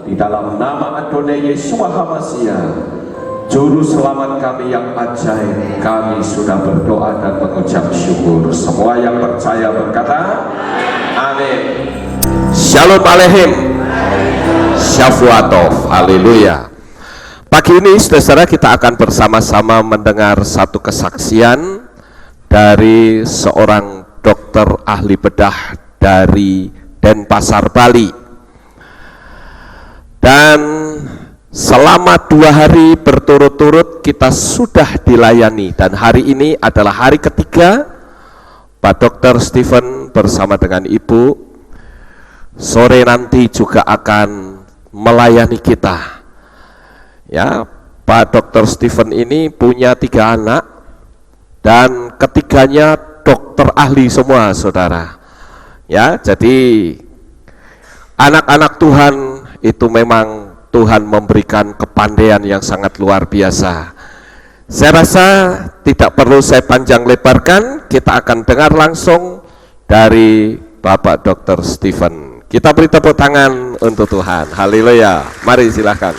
di dalam nama Adonai Yeshua HaMashiach, Juru Selamat kami yang ajaib, kami sudah berdoa dan mengucap syukur. Semua yang percaya berkata, amin. Shalom Aleichem. Shavuatov. Haleluya. Pagi ini saudara kita akan bersama-sama mendengar satu kesaksian dari seorang dokter ahli bedah dari Denpasar, Bali. Dan selama 2 hari berturut-turut kita sudah dilayani, dan hari ini adalah hari ketiga Pak Dr. Stephen bersama dengan Ibu sore nanti juga akan melayani kita. Ya, Pak Dr. Stephen ini punya 3 anak dan ketiganya dokter ahli semua, saudara. Ya, jadi anak-anak Tuhan itu memang Tuhan memberikan kepandaian yang sangat luar biasa. Saya rasa tidak perlu saya panjang lebarkan, kita akan dengar langsung dari Bapak Dr. Stephen. Kita beri tepuk tangan untuk Tuhan. Haleluya. Mari silakan.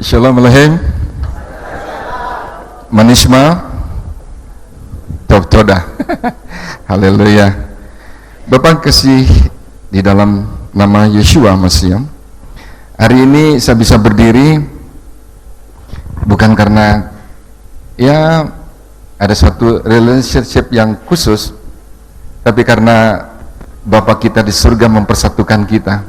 Shalom Aleichem. Manishma Toda. Haleluya. Bapak kasih di dalam nama Yeshua HaMashiach, hari ini saya bisa berdiri bukan karena ya ada suatu relationship yang khusus, tapi karena Bapak kita di surga mempersatukan kita,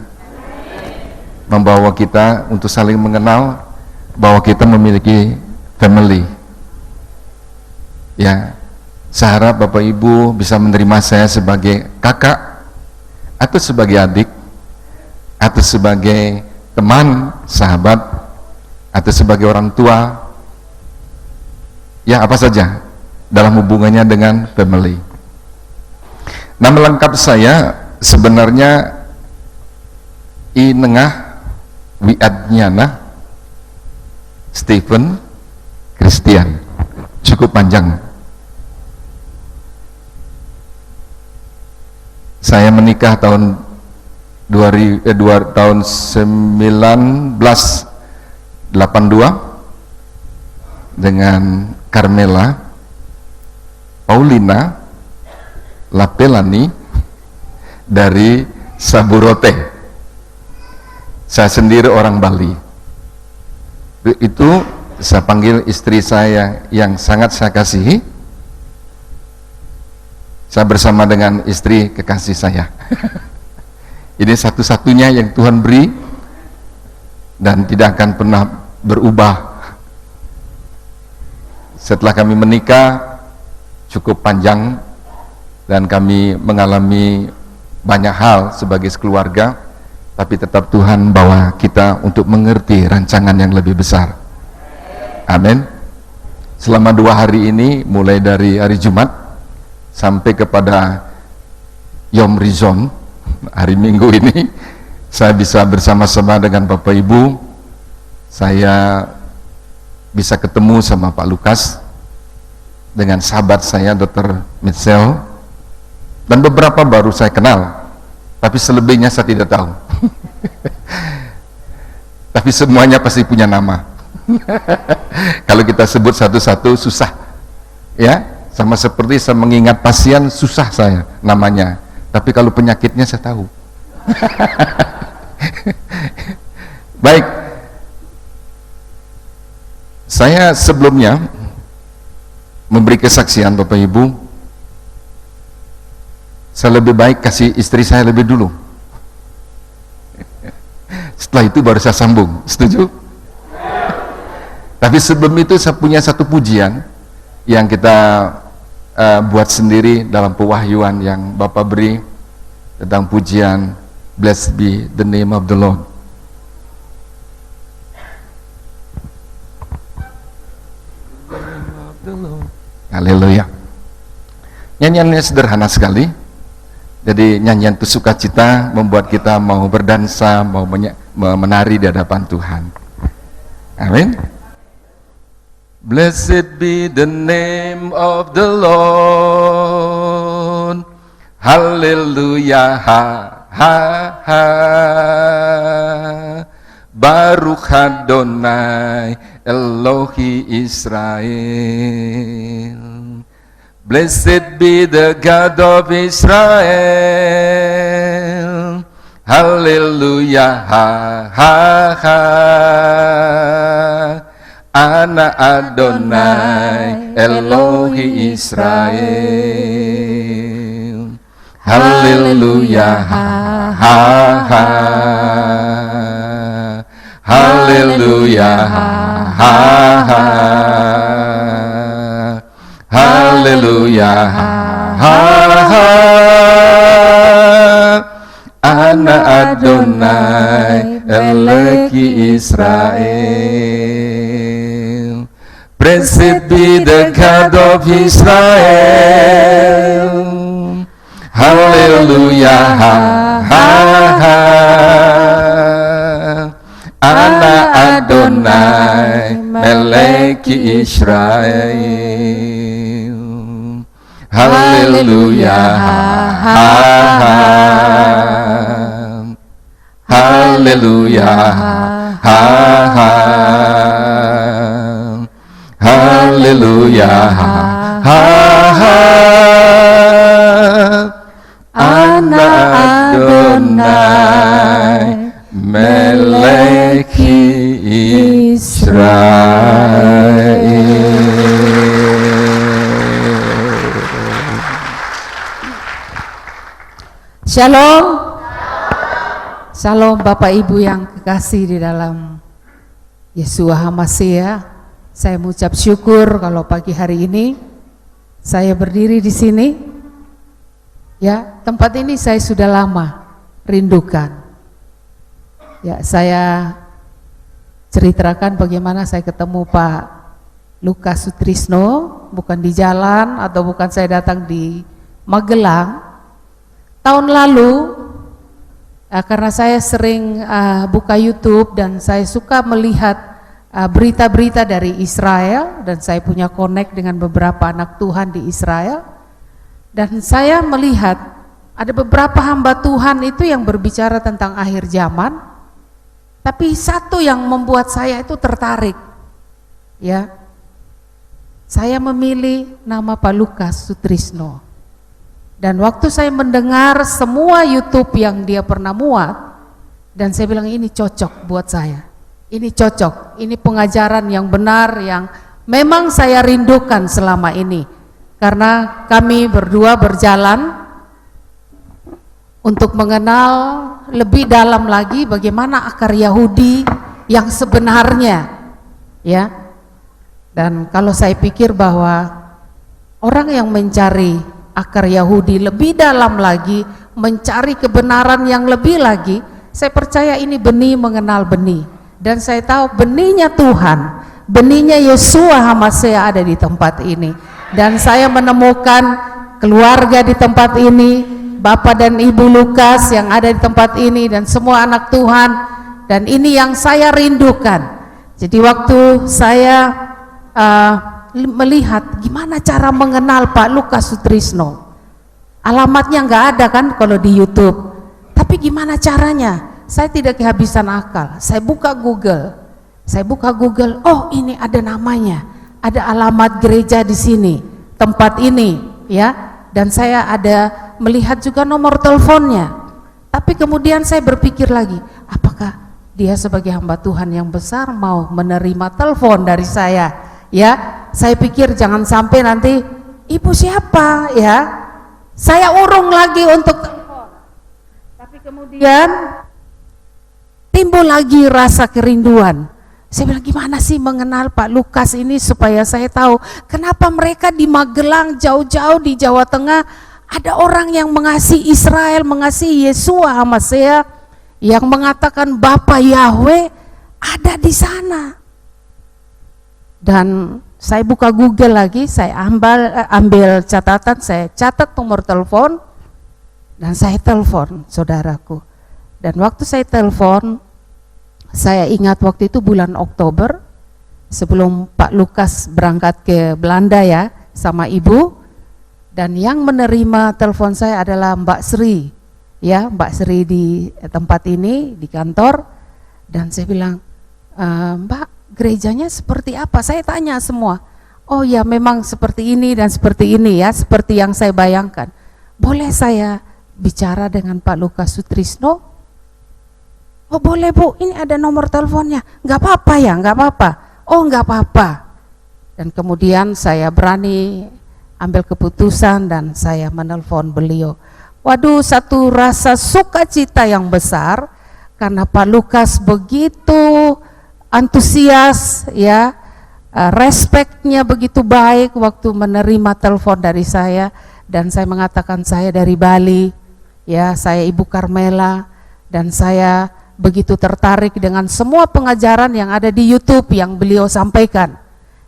membawa kita untuk saling mengenal bahwa kita memiliki family. Ya, saya harap Bapak Ibu bisa menerima saya sebagai kakak, atau sebagai adik, atau sebagai teman, sahabat, atau sebagai orang tua, ya apa saja dalam hubungannya dengan family. Nama lengkap saya sebenarnya Inengah Wiadnyana Stephen Christian, cukup panjang. Saya menikah tahun 1982 dengan Carmela Paulina Lapelani dari Saburote. Saya sendiri orang Bali. Itu saya panggil istri saya yang sangat saya kasihi. Saya bersama dengan istri kekasih saya. Ini satu-satunya yang Tuhan beri dan tidak akan pernah berubah. Setelah kami menikah cukup panjang dan kami mengalami banyak hal sebagai keluarga, tapi tetap Tuhan bawa kita untuk mengerti rancangan yang lebih besar. Amin. Selama 2 hari ini, mulai dari hari Jumat sampai kepada Yom Rizon, hari Minggu ini, saya bisa bersama-sama dengan Bapak Ibu. Saya bisa ketemu sama Pak Lukas, dengan sahabat saya Dr. Mitchell, dan beberapa baru saya kenal, tapi selebihnya saya tidak tahu. Tapi semuanya pasti punya nama. Kalau kita sebut satu-satu susah, ya, sama seperti saya mengingat pasien susah saya namanya, tapi kalau penyakitnya saya tahu. Baik, saya sebelumnya memberi kesaksian Bapak Ibu. Saya lebih baik kasih istri saya lebih dulu, setelah itu baru saya sambung. Setuju? Tapi sebelum itu saya punya satu pujian yang kita buat sendiri dalam pewahyuan yang Bapak beri, tentang pujian Blessed be the name of the Lord. Haleluya. Nyanyiannya sederhana sekali. Jadi nyanyian itu sukacita, membuat kita mau berdansa, mau menari di hadapan Tuhan. Amin. Blessed be the name of the Lord. Hallelujah, ha, ha, ha. Baruch Adonai Elohi Israel. Blessed be the God of Israel. Hallelujah, ha, ha, ha. Ana Adonai Elohi Israel. Hallelujah, ha, ha, ha. Hallelujah, ha, ha, ha. Hallelujah, ha, ha, ha. Ana Adonai Elohi Israel. Blessed be the God of Israel. Hallelujah, ha, ha, ha. Ana Adonai Meleki Israel. Hallelujah, ha, ha, ha. Hallelujah, ha, ha. Hallelujah, ha, ha, ha. Ana Adonai Meleki Israel. Shalom. Shalom Bapak Ibu yang kekasih di dalam Yeshua HaMashiach. Saya mengucap syukur kalau pagi hari ini saya berdiri di sini. Ya, tempat ini saya sudah lama rindukan. Ya, saya ceritakan bagaimana saya ketemu Pak Lukas Sutrisno, bukan di jalan atau bukan saya datang di Magelang. Tahun lalu, karena saya sering buka YouTube dan saya suka melihat berita-berita dari Israel, dan saya punya connect dengan beberapa anak Tuhan di Israel, dan saya melihat ada beberapa hamba Tuhan itu yang berbicara tentang akhir zaman, tapi satu yang membuat saya itu tertarik, ya, saya memilih nama Pak Lukas Sutrisno. Dan waktu saya mendengar semua YouTube yang dia pernah muat, dan saya bilang ini cocok buat saya. Ini cocok, ini pengajaran yang benar yang memang saya rindukan selama ini. Karena kami berdua berjalan untuk mengenal lebih dalam lagi bagaimana akar Yahudi yang sebenarnya, ya. Dan kalau saya pikir bahwa orang yang mencari akar Yahudi lebih dalam lagi, mencari kebenaran yang lebih lagi, saya percaya ini benih mengenal benih. Dan saya tahu benihnya Tuhan, benihnya Yeshua HaMashiach ada di tempat ini. Dan saya menemukan keluarga di tempat ini, Bapak dan Ibu Lukas yang ada di tempat ini, dan semua anak Tuhan. Dan ini yang saya rindukan. Jadi waktu saya melihat gimana cara mengenal Pak Lukas Sutrisno, alamatnya nggak ada kan kalau di YouTube. Tapi gimana caranya? Saya tidak kehabisan akal. Saya buka Google, oh ini ada namanya, ada alamat gereja di sini, tempat ini, ya. Dan saya ada melihat juga nomor teleponnya. Tapi kemudian saya berpikir lagi, apakah dia sebagai hamba Tuhan yang besar mau menerima telepon dari saya? Ya, saya pikir jangan sampai nanti ibu siapa, ya. Saya urung lagi untuk telepon. Tapi kemudian timbul lagi rasa kerinduan. Saya bilang gimana sih mengenal Pak Lukas ini supaya saya tahu kenapa mereka di Magelang jauh-jauh di Jawa Tengah ada orang yang mengasihi Israel, mengasihi Yeshua HaMashiach, yang mengatakan Bapa Yahweh ada di sana. Dan saya buka Google lagi, saya ambil catatan, saya catat nomor telepon dan saya telepon saudaraku. Dan waktu saya telepon, Saya ingat waktu itu bulan Oktober, sebelum Pak Lukas berangkat ke Belanda ya, sama Ibu, dan yang menerima telepon saya adalah Mbak Sri, ya, Mbak Sri di tempat ini, di kantor, dan saya bilang, Mbak, gerejanya seperti apa? Saya tanya semua. Oh ya, memang seperti ini dan seperti ini ya, seperti yang saya bayangkan. Boleh saya bicara dengan Pak Lukas Sutrisno? Oh boleh Bu, ini ada nomor teleponnya. Nggak apa-apa ya, nggak apa-apa. Oh nggak apa-apa. Dan kemudian saya berani ambil keputusan dan saya menelpon beliau. Waduh, satu rasa sukacita yang besar karena Pak Lukas begitu antusias ya, respeknya begitu baik waktu menerima telepon dari saya, dan saya mengatakan saya dari Bali, ya saya Ibu Carmela, dan saya begitu tertarik dengan semua pengajaran yang ada di YouTube yang beliau sampaikan.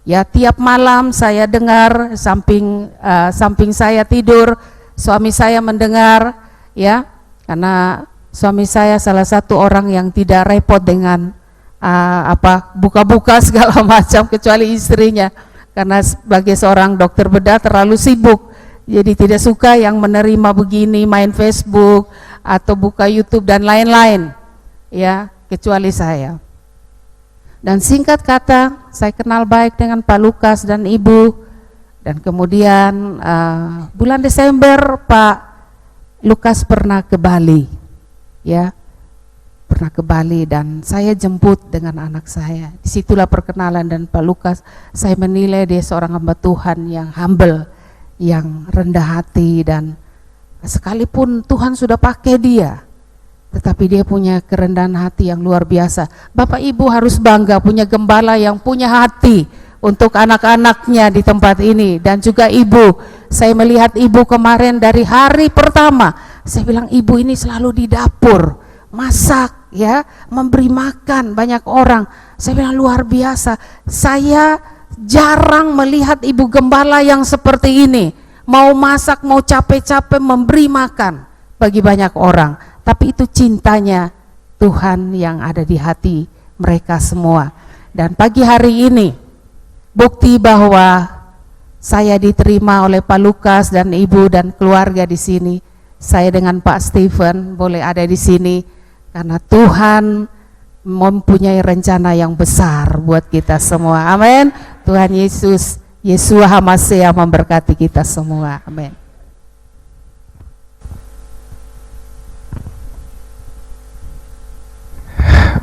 Ya tiap malam saya dengar, samping saya tidur, suami saya mendengar, ya karena suami saya salah satu orang yang tidak repot dengan buka-buka segala macam kecuali istrinya, karena sebagai seorang dokter bedah terlalu sibuk, jadi tidak suka yang menerima begini main Facebook atau buka YouTube dan lain-lain, ya kecuali saya. Dan singkat kata, saya kenal baik dengan Pak Lukas dan Ibu, dan kemudian bulan Desember Pak Lukas pernah ke Bali, ya pernah ke Bali, dan saya jemput dengan anak saya. Disitulah perkenalan, dan Pak Lukas saya menilai dia seorang hamba Tuhan yang humble, yang rendah hati, dan sekalipun Tuhan sudah pakai dia, tetapi dia punya kerendahan hati yang luar biasa. Bapak Ibu harus bangga punya gembala yang punya hati untuk anak-anaknya di tempat ini, dan juga Ibu. Saya melihat Ibu kemarin dari hari pertama, saya bilang Ibu ini selalu di dapur, masak ya, memberi makan banyak orang. Saya bilang luar biasa. Saya jarang melihat Ibu gembala yang seperti ini, mau masak, mau capek-capek memberi makan bagi banyak orang. Tapi itu cintanya Tuhan yang ada di hati mereka semua. Dan pagi hari ini bukti bahwa saya diterima oleh Pak Lukas dan Ibu dan keluarga di sini. Saya dengan Pak Stephen boleh ada di sini karena Tuhan mempunyai rencana yang besar buat kita semua. Amin. Tuhan Yesus, Yeshua HaMasiah memberkati kita semua. Amin.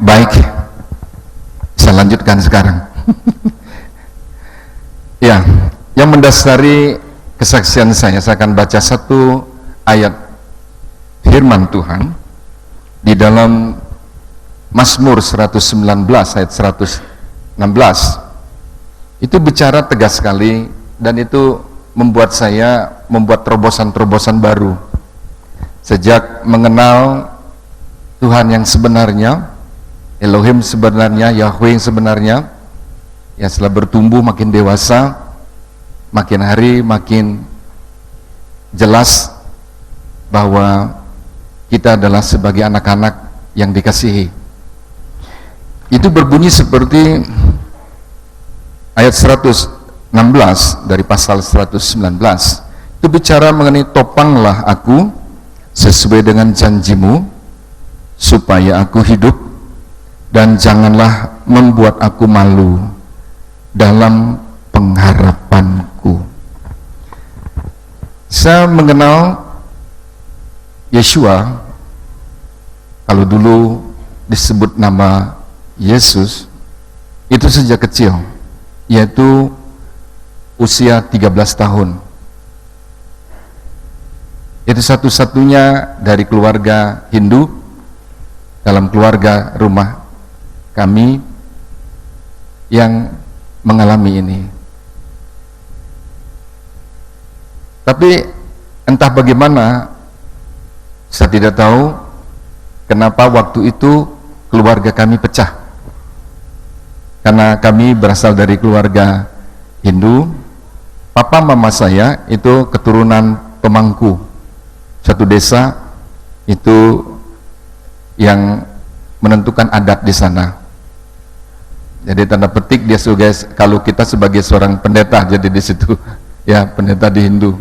Baik, saya lanjutkan sekarang. Ya, yang mendasari kesaksian saya akan baca satu ayat firman Tuhan di dalam Mazmur 119 ayat 116. Itu bicara tegas sekali, dan itu membuat saya membuat terobosan-terobosan baru. Sejak mengenal Tuhan yang sebenarnya, Elohim sebenarnya, Yahweh yang sebenarnya, ya setelah bertumbuh makin dewasa, makin hari makin jelas bahwa kita adalah sebagai anak-anak yang dikasihi. Itu berbunyi seperti ayat 116 dari pasal 119. Itu bicara mengenai topanglah aku sesuai dengan janjimu supaya aku hidup, dan janganlah membuat aku malu dalam pengharapanku. Saya mengenal Yeshua, kalau dulu disebut nama Yesus, itu sejak kecil, yaitu usia 13 tahun. Itu satu-satunya dari keluarga Hindu, dalam keluarga rumah kami yang mengalami ini. Tapi entah bagaimana, saya tidak tahu kenapa waktu itu keluarga kami pecah. Karena kami berasal dari keluarga Hindu, papa mama saya itu keturunan pemangku, satu desa itu yang menentukan adat di sana. Jadi tanda petik dia kalau kita sebagai seorang pendeta jadi di situ, ya pendeta di Hindu.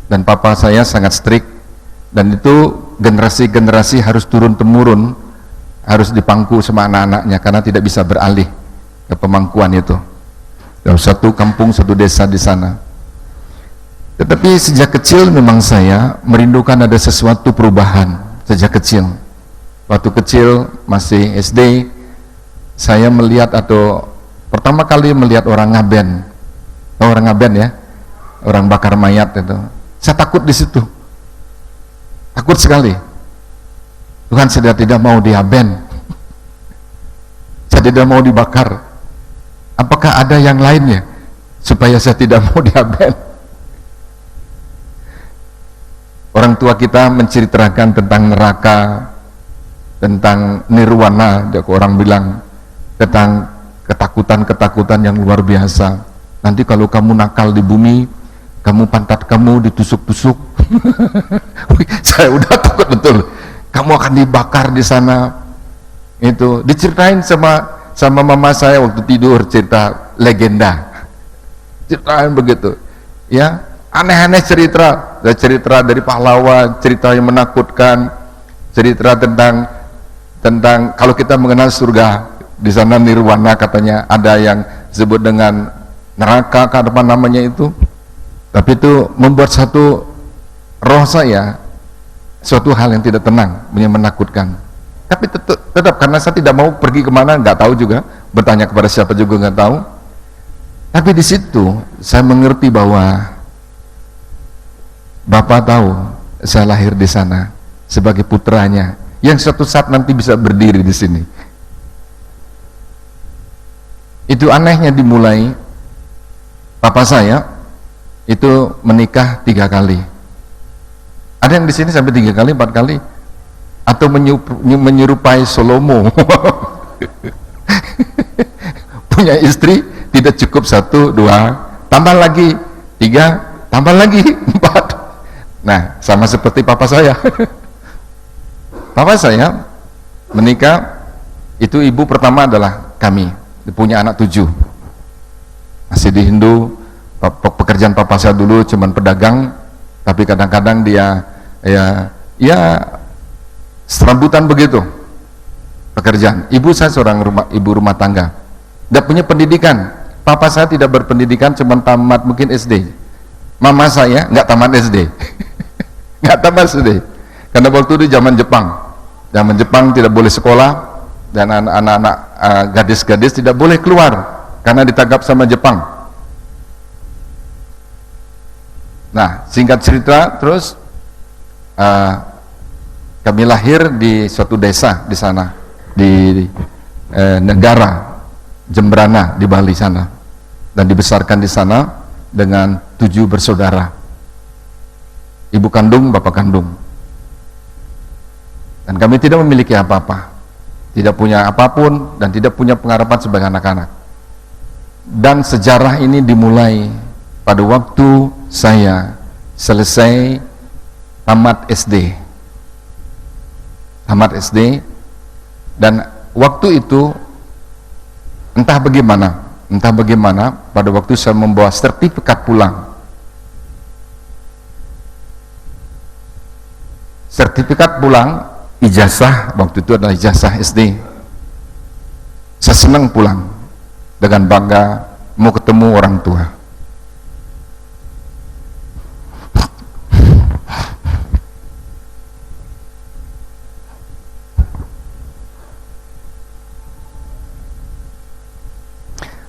Dan papa saya sangat strict, dan itu generasi-generasi harus turun temurun, harus dipangku sama anak-anaknya karena tidak bisa beralih ke pemangkuan itu. Dalam satu kampung, satu desa di sana. Tetapi sejak kecil memang saya merindukan ada sesuatu perubahan sejak kecil. Waktu kecil masih SD, saya melihat atau pertama kali melihat orang ngaben. Tahu orang ngaben ya? Orang bakar mayat itu. Saya takut di situ. Takut sekali. Tuhan, saya tidak mau diaben. Saya tidak mau dibakar. Apakah ada yang lainnya supaya saya tidak mau diaben? Orang tua kita menceritakan tentang neraka, tentang nirwana, orang bilang tentang ketakutan-ketakutan yang luar biasa. Nanti kalau kamu nakal di bumi, kamu pantat kamu ditusuk-tusuk. Saya udah takut betul. Kamu akan dibakar di sana. Itu diceritain sama mama saya waktu tidur, cerita legenda. Ceritain begitu. Ya, aneh-aneh cerita dari pahlawan, cerita yang menakutkan, cerita tentang kalau kita mengenal surga. Di sana nirwana katanya, ada yang disebut dengan neraka, apa namanya itu. Tapi itu membuat satu roh saya suatu hal yang tidak tenang, yang menakutkan. Tapi tetap karena saya tidak mau pergi kemana, nggak tahu juga, bertanya kepada siapa juga nggak tahu. Tapi di situ saya mengerti bahwa Bapak tahu saya lahir di sana sebagai putranya yang suatu saat nanti bisa berdiri di sini. Itu anehnya dimulai, papa saya itu menikah 3 kali. Ada yang di sini sampai 3 kali, 4 kali, atau menyerupai Salomo. Punya istri tidak cukup 1, 2, tambah lagi 3, tambah lagi 4. Nah, sama seperti papa saya. Papa saya menikah, itu ibu pertama adalah kami. Dia punya anak 7, masih di Hindu. Pekerjaan papa saya dulu cuman pedagang, tapi kadang-kadang dia ya serambutan begitu pekerjaan. Ibu saya seorang ibu rumah tangga, tidak punya pendidikan. Papa saya tidak berpendidikan, cuman tamat mungkin SD. Mama saya nggak tamat SD. Nggak tamat SD, karena waktu itu zaman Jepang tidak boleh sekolah, dan anak-anak gadis-gadis tidak boleh keluar karena ditangkap sama Jepang. Nah, singkat cerita, terus kami lahir di suatu desa di sana, di negara Jembrana di Bali sana, dan dibesarkan di sana dengan 7 bersaudara, ibu kandung, bapak kandung, dan kami tidak memiliki apa-apa. Tidak punya apapun dan tidak punya pengharapan sebagai anak-anak. Dan sejarah ini dimulai pada waktu saya selesai tamat SD. Tamat SD, dan waktu itu entah bagaimana pada waktu saya membawa sertifikat pulang. Sertifikat pulang, ijazah, waktu itu adalah ijazah SD. Saya senang pulang dengan bangga, mau ketemu orang tua.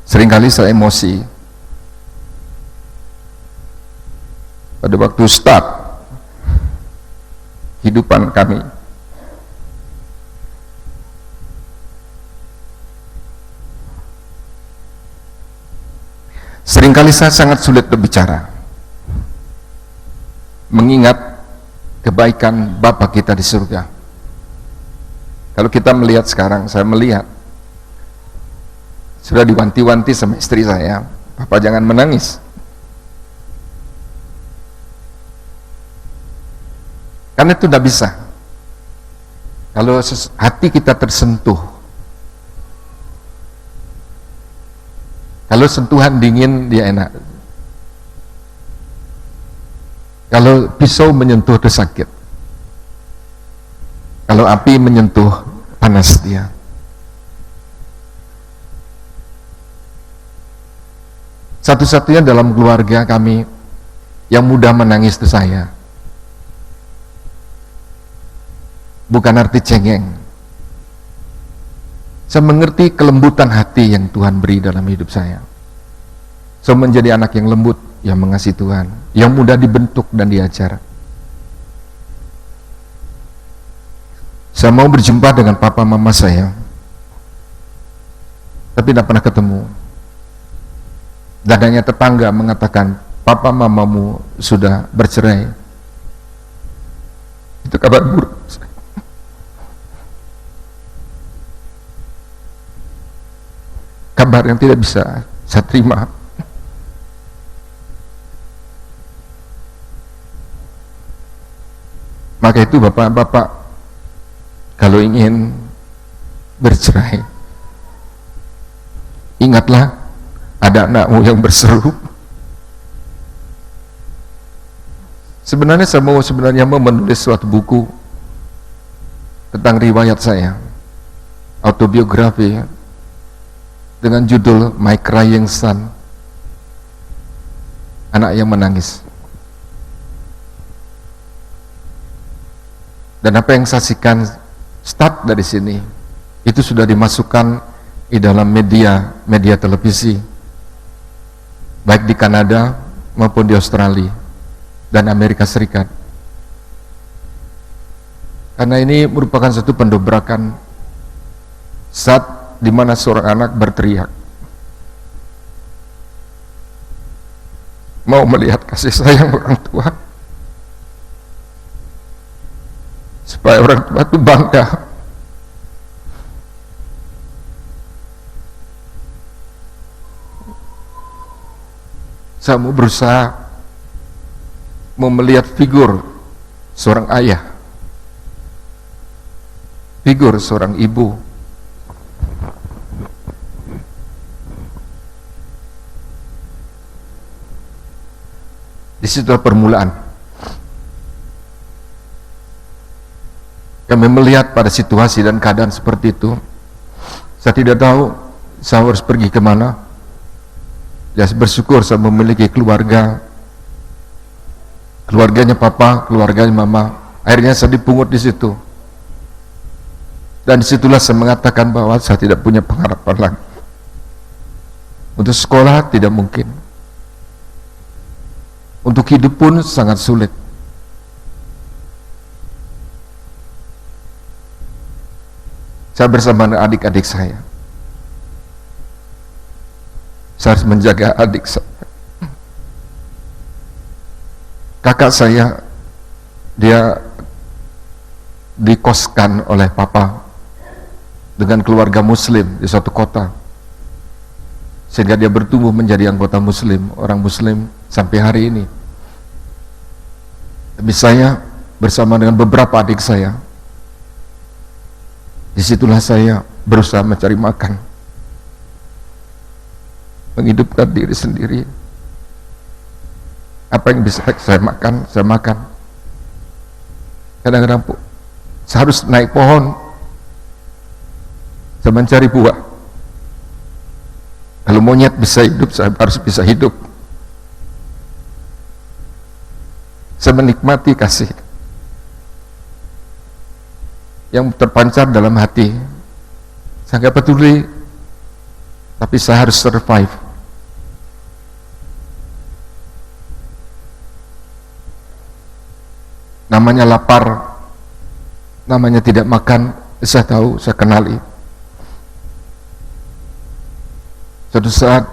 Seringkali saya emosi pada waktu start kehidupan kami. Seringkali saya sangat sulit berbicara, mengingat kebaikan Bapa kita di surga. Kalau kita melihat sekarang, saya melihat sudah diwanti-wanti sama istri saya, Papa jangan menangis, karena itu tidak bisa. Kalau hati kita tersentuh, kalau sentuhan dingin dia enak, kalau pisau menyentuh dia sakit, kalau api menyentuh panas dia. Satu-satunya dalam keluarga kami yang mudah menangis itu saya. Bukan arti cengeng. Saya mengerti kelembutan hati yang Tuhan beri dalam hidup saya. Saya menjadi anak yang lembut, yang mengasihi Tuhan, yang mudah dibentuk dan diajar. Saya mau berjumpa dengan papa mama saya, tapi tidak pernah ketemu. Dan hanya tetangga mengatakan, papa mamamu sudah bercerai. Itu kabar buruk. Kabar yang tidak bisa saya terima. Maka itu bapak-bapak, kalau ingin bercerai, ingatlah ada anakmu yang berseru. Sebenarnya saya mau menulis suatu buku tentang riwayat saya, autobiografi, dengan judul My Crying Son, anak yang menangis. Dan apa yang saya saksikan start dari sini, itu sudah dimasukkan di dalam media televisi, baik di Kanada maupun di Australia dan Amerika Serikat. Karena ini merupakan satu pendobrakan saat di mana seorang anak berteriak, mau melihat kasih sayang orang tua, supaya orang tua itu bangga. Saya mau berusaha melihat figur seorang ayah, figur seorang ibu, di situ permulaan. Kami melihat pada situasi dan keadaan seperti itu, saya tidak tahu saya harus pergi kemana. Ya, bersyukur saya memiliki keluarganya papa, keluarganya mama. Akhirnya saya dipungut di situ. Dan disitulah saya mengatakan bahwa saya tidak punya pengharapan lagi. Untuk sekolah tidak mungkin. Untuk hidup pun sangat sulit. Saya bersama dengan adik-adik saya. Saya harus menjaga adik saya. Kakak saya, dia dikoskan oleh papa dengan keluarga muslim di suatu kota, sehingga dia bertumbuh menjadi anggota muslim, orang muslim sampai hari ini. Tapi saya bersama dengan beberapa adik saya, disitulah saya berusaha mencari makan, menghidupkan diri sendiri. Apa yang bisa saya makan, saya makan. Kadang-kadang saya harus naik pohon, saya mencari buah. Kalau monyet bisa hidup, saya harus bisa hidup. Saya menikmati kasih yang terpancar dalam hati. Saya nggak peduli, tapi saya harus survive. Namanya lapar, namanya tidak makan, saya tahu, saya kenali. Suatu saat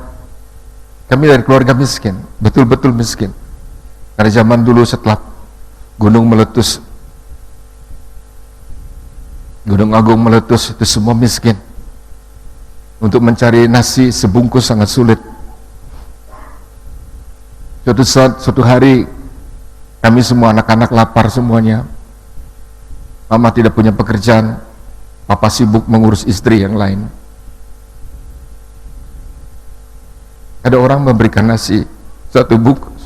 kami dari keluarga miskin, betul-betul miskin. Dari zaman dulu setelah gunung meletus, Gunung Agung meletus, itu semua miskin. Untuk mencari nasi sebungkus sangat sulit. Suatu saat, suatu hari, kami semua anak-anak lapar semuanya. Mama tidak punya pekerjaan, papa sibuk mengurus istri yang lain. Ada orang memberikan nasi 1 bungkus.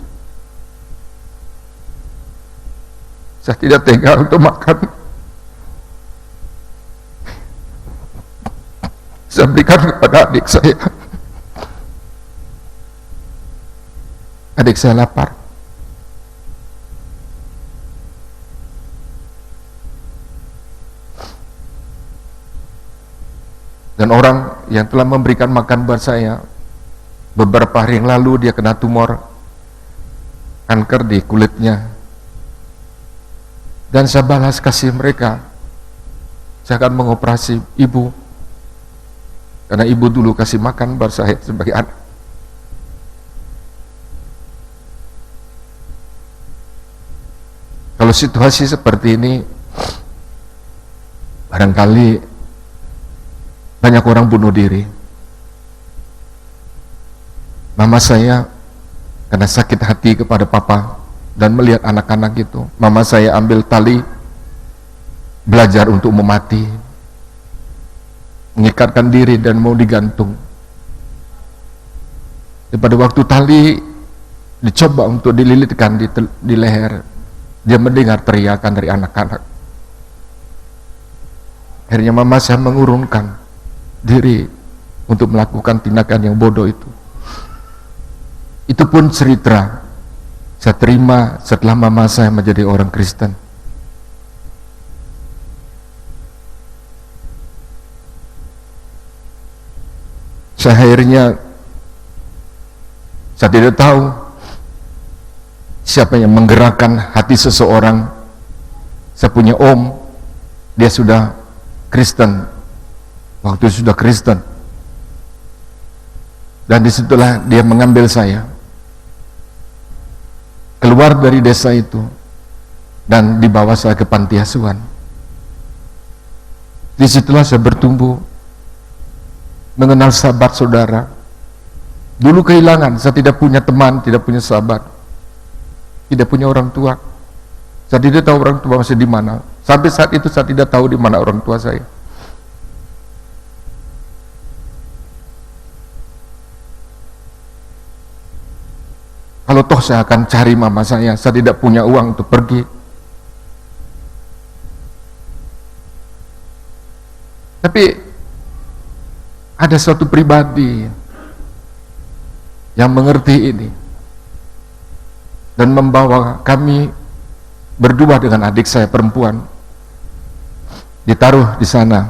Saya tidak tega untuk makan. Saya berikan kepada adik saya. Adik saya lapar. Dan orang yang telah memberikan makan buat saya, beberapa hari yang lalu dia kena tumor kanker di kulitnya. Dan saya balas kasih mereka. Saya akan mengoperasi ibu. Karena ibu dulu kasih makan buat saya sebagai anak. Kalau situasi seperti ini, barangkali banyak orang bunuh diri. Mama saya karena sakit hati kepada papa dan melihat anak-anak itu, mama saya ambil tali, belajar untuk memati, mengikatkan diri dan mau digantung. Dan pada waktu tali dicoba untuk dililitkan di leher, dia mendengar teriakan dari anak-anak. Akhirnya mama saya mengurungkan diri untuk melakukan tindakan yang bodoh itu. Itu pun cerita saya terima setelah mama saya menjadi orang Kristen. Akhirnya saya tidak tahu siapa yang menggerakkan hati seseorang. Saya punya om, dia sudah Kristen, waktu sudah Kristen, dan disitulah dia mengambil saya keluar dari desa itu dan dibawa saya ke panti asuhan. Disitulah saya bertumbuh, mengenal sahabat saudara. Dulu kehilangan, saya tidak punya teman, tidak punya sahabat, tidak punya orang tua. Saya tidak tahu orang tua masih di mana. Sampai saat itu saya tidak tahu di mana orang tua saya. Kalau toh saya akan cari mama saya tidak punya uang untuk pergi. Tapi ada suatu pribadi yang mengerti ini dan membawa kami berdua dengan adik saya perempuan ditaruh di sana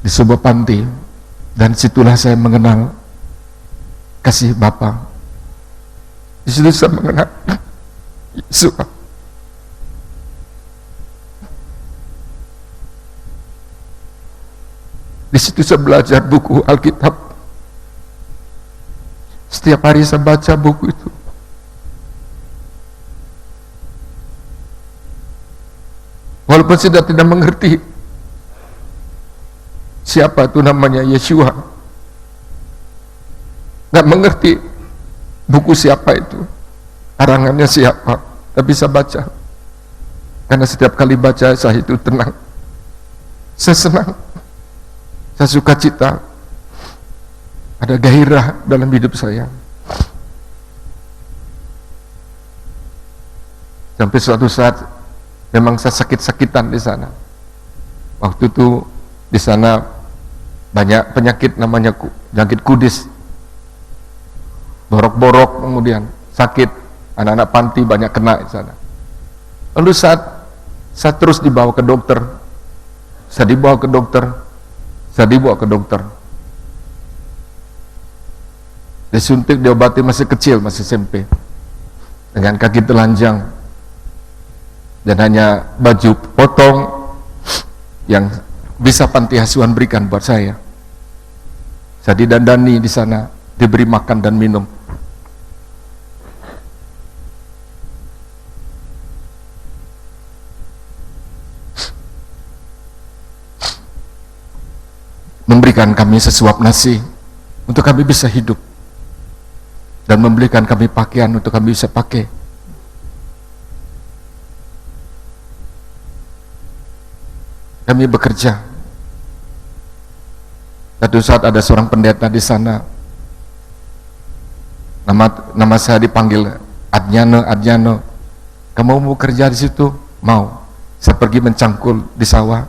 di sebuah panti, dan situlah saya mengenal kasih Bapa. Di situ saya mengenal Yesus. Di situ saya belajar buku Alkitab. Setiap hari saya baca buku itu. Walaupun saya tidak mengerti siapa itu namanya Yeshua, nggak mengerti buku siapa itu, karangannya siapa, tapi saya baca. Karena setiap kali baca saya itu tenang, saya senang, saya suka cita, ada gairah dalam hidup saya. Sampai suatu saat memang saya sakit-sakitan di sana. Waktu itu di sana banyak penyakit namanya penyakit kudis, borok-borok, kemudian sakit, anak-anak panti banyak kena di sana. Lalu saat saya terus dibawa ke dokter, saya dibawa ke dokter, disuntik, diobati, masih kecil, masih SMP, dengan kaki telanjang, dan hanya baju potong yang bisa panti asuhan berikan buat saya. Saya didandani di sana, diberi makan dan minum. Memberikan kami sesuap nasi untuk kami bisa hidup, dan memberikan kami pakaian untuk kami bisa pakai. kami bekerja. Satu saat ada seorang pendeta di sana, nama saya dipanggil Adnyano. Kamu mau kerja di situ? Mau. Saya pergi mencangkul di sawah.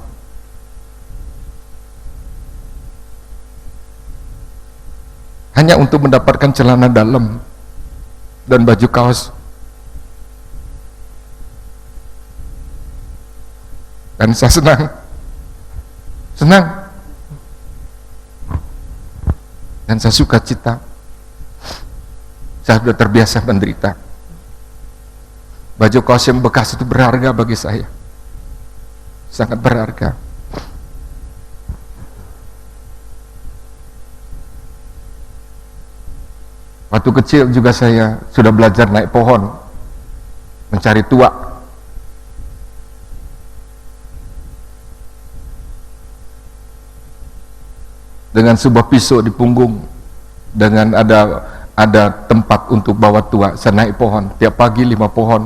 Hanya untuk mendapatkan celana dalam dan baju kaos. Dan saya senang. Dan saya suka cita. Saya sudah terbiasa menderita. Baju kaos yang bekas itu berharga bagi saya, sangat berharga. Waktu kecil juga saya sudah belajar naik pohon, mencari tuak. Dengan sebuah pisau di punggung, dengan ada tempat untuk bawa tuak, saya naik pohon, tiap pagi 5 pohon,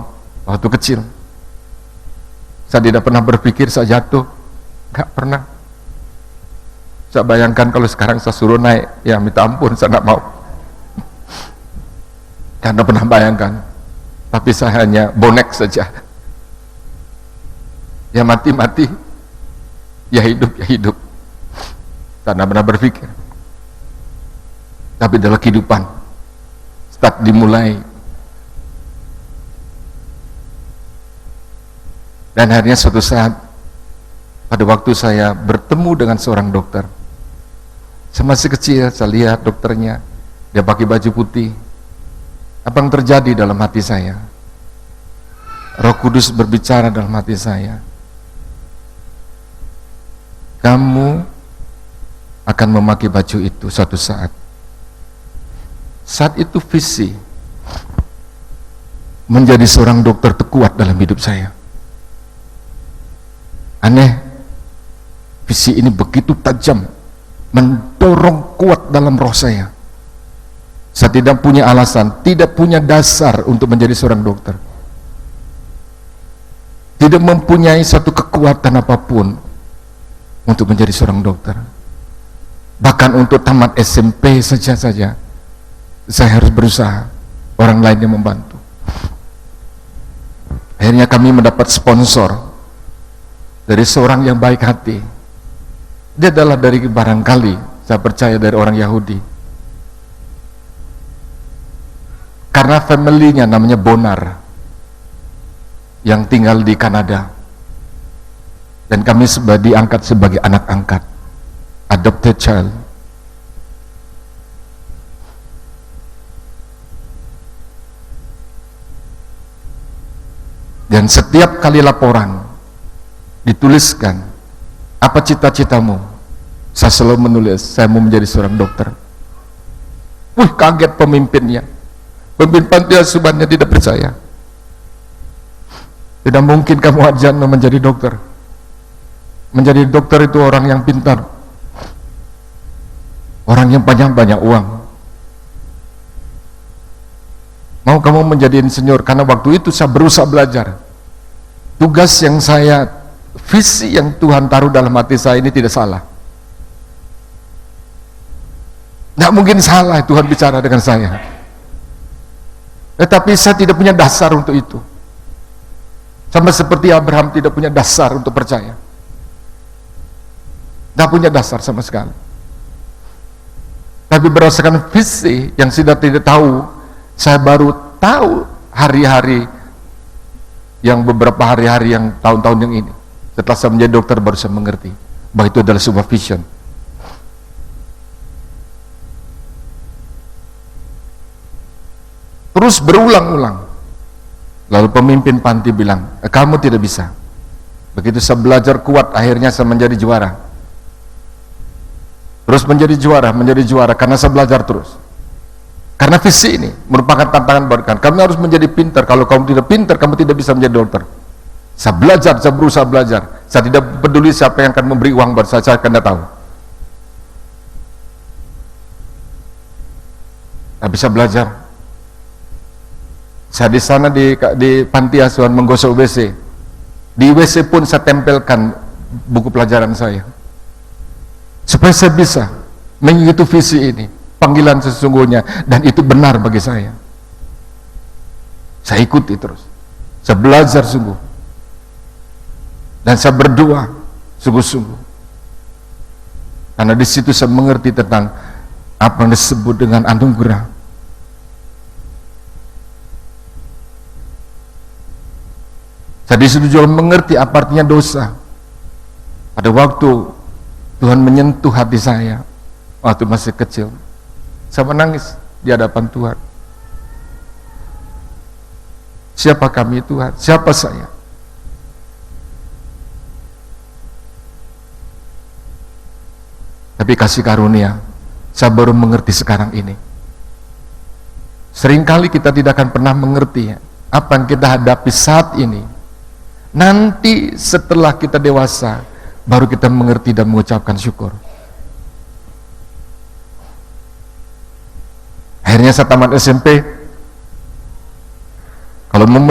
waktu kecil. Saya tidak pernah berpikir saya jatuh, gak pernah. Saya bayangkan kalau sekarang saya suruh naik, ya minta ampun, saya gak mau. Karena pernah bayangkan, tapi saya hanya bonek saja. Ya mati-mati, ya hidup. Karena pernah berpikir. Tapi dalam kehidupan, start dimulai. Dan akhirnya suatu saat, pada waktu saya bertemu dengan seorang dokter, saya masih kecil, saya lihat dokternya, dia pakai baju putih. Apa yang terjadi dalam hati saya? Roh Kudus berbicara dalam hati saya. Kamu akan memakai baju itu suatu saat. Saat itu visi menjadi seorang dokter terkuat dalam hidup saya. Aneh, visi ini begitu tajam, mendorong kuat dalam roh saya. Saya tidak punya alasan, tidak punya dasar untuk menjadi seorang dokter. Tidak mempunyai satu kekuatan apapun untuk menjadi seorang dokter. Bahkan untuk tamat SMP saja saya harus berusaha, orang lain yang membantu. Akhirnya kami mendapat sponsor dari seorang yang baik hati. Dia adalah dari barangkali, saya percaya dari orang Yahudi. Karena family-nya namanya Bonar, yang tinggal di Kanada. Dan kami diangkat sebagai anak angkat, adopted child. Dan setiap kali laporan dituliskan, apa cita-citamu? Saya selalu menulis, saya mau menjadi seorang dokter. Wih, kaget pemimpinnya. Pemimpin panti asuhannya tidak percaya. Tidak mungkin kamu Adnyano menjadi dokter. Menjadi dokter itu orang yang pintar, orang yang banyak uang. Mau kamu menjadi insinyur? Karena waktu itu saya berusaha belajar. Tugas yang visi yang Tuhan taruh dalam hati saya ini tidak salah. Tidak mungkin salah Tuhan bicara dengan saya. Tetapi saya tidak punya dasar untuk itu. Sama seperti Abraham tidak punya dasar untuk percaya. Tidak punya dasar sama sekali. Tapi berdasarkan visi yang sudah tidak tahu, saya baru tahu hari-hari yang beberapa hari-hari yang tahun-tahun yang ini. Setelah saya menjadi dokter baru saya mengerti bahwa itu adalah sebuah vision. Terus berulang-ulang. Lalu pemimpin panti bilang, kamu tidak bisa. Begitu saya belajar kuat, akhirnya saya menjadi juara. Terus menjadi juara karena saya belajar terus. Karena visi ini merupakan tantangan buat kalian. Kamu harus menjadi pintar. Kalau kamu tidak pintar, kamu tidak bisa menjadi dokter. Saya belajar, saya berusaha belajar. Saya tidak peduli siapa yang akan memberi uang buat saya akan tahu. Saya bisa belajar. Saya di sana di panti asuhan menggosok WC. Di WC pun saya tempelkan buku pelajaran saya, supaya saya bisa mengikuti visi ini, panggilan sesungguhnya, dan itu benar bagi saya. Saya ikuti terus, saya belajar sungguh, dan saya berdoa sungguh-sungguh, karena di situ saya mengerti tentang apa yang disebut dengan anugerah. Saya di situ juga mengerti apa artinya dosa. Pada waktu Tuhan menyentuh hati saya waktu masih kecil, saya menangis di hadapan Tuhan. Siapa kami Tuhan? Siapa saya? Tapi kasih karunia, saya baru mengerti sekarang ini. Seringkali kita tidak akan pernah mengerti apa yang kita hadapi saat ini. Nanti setelah kita dewasa, baru kita mengerti dan mengucapkan syukur. Akhirnya saya tamat SMP. Kalau mau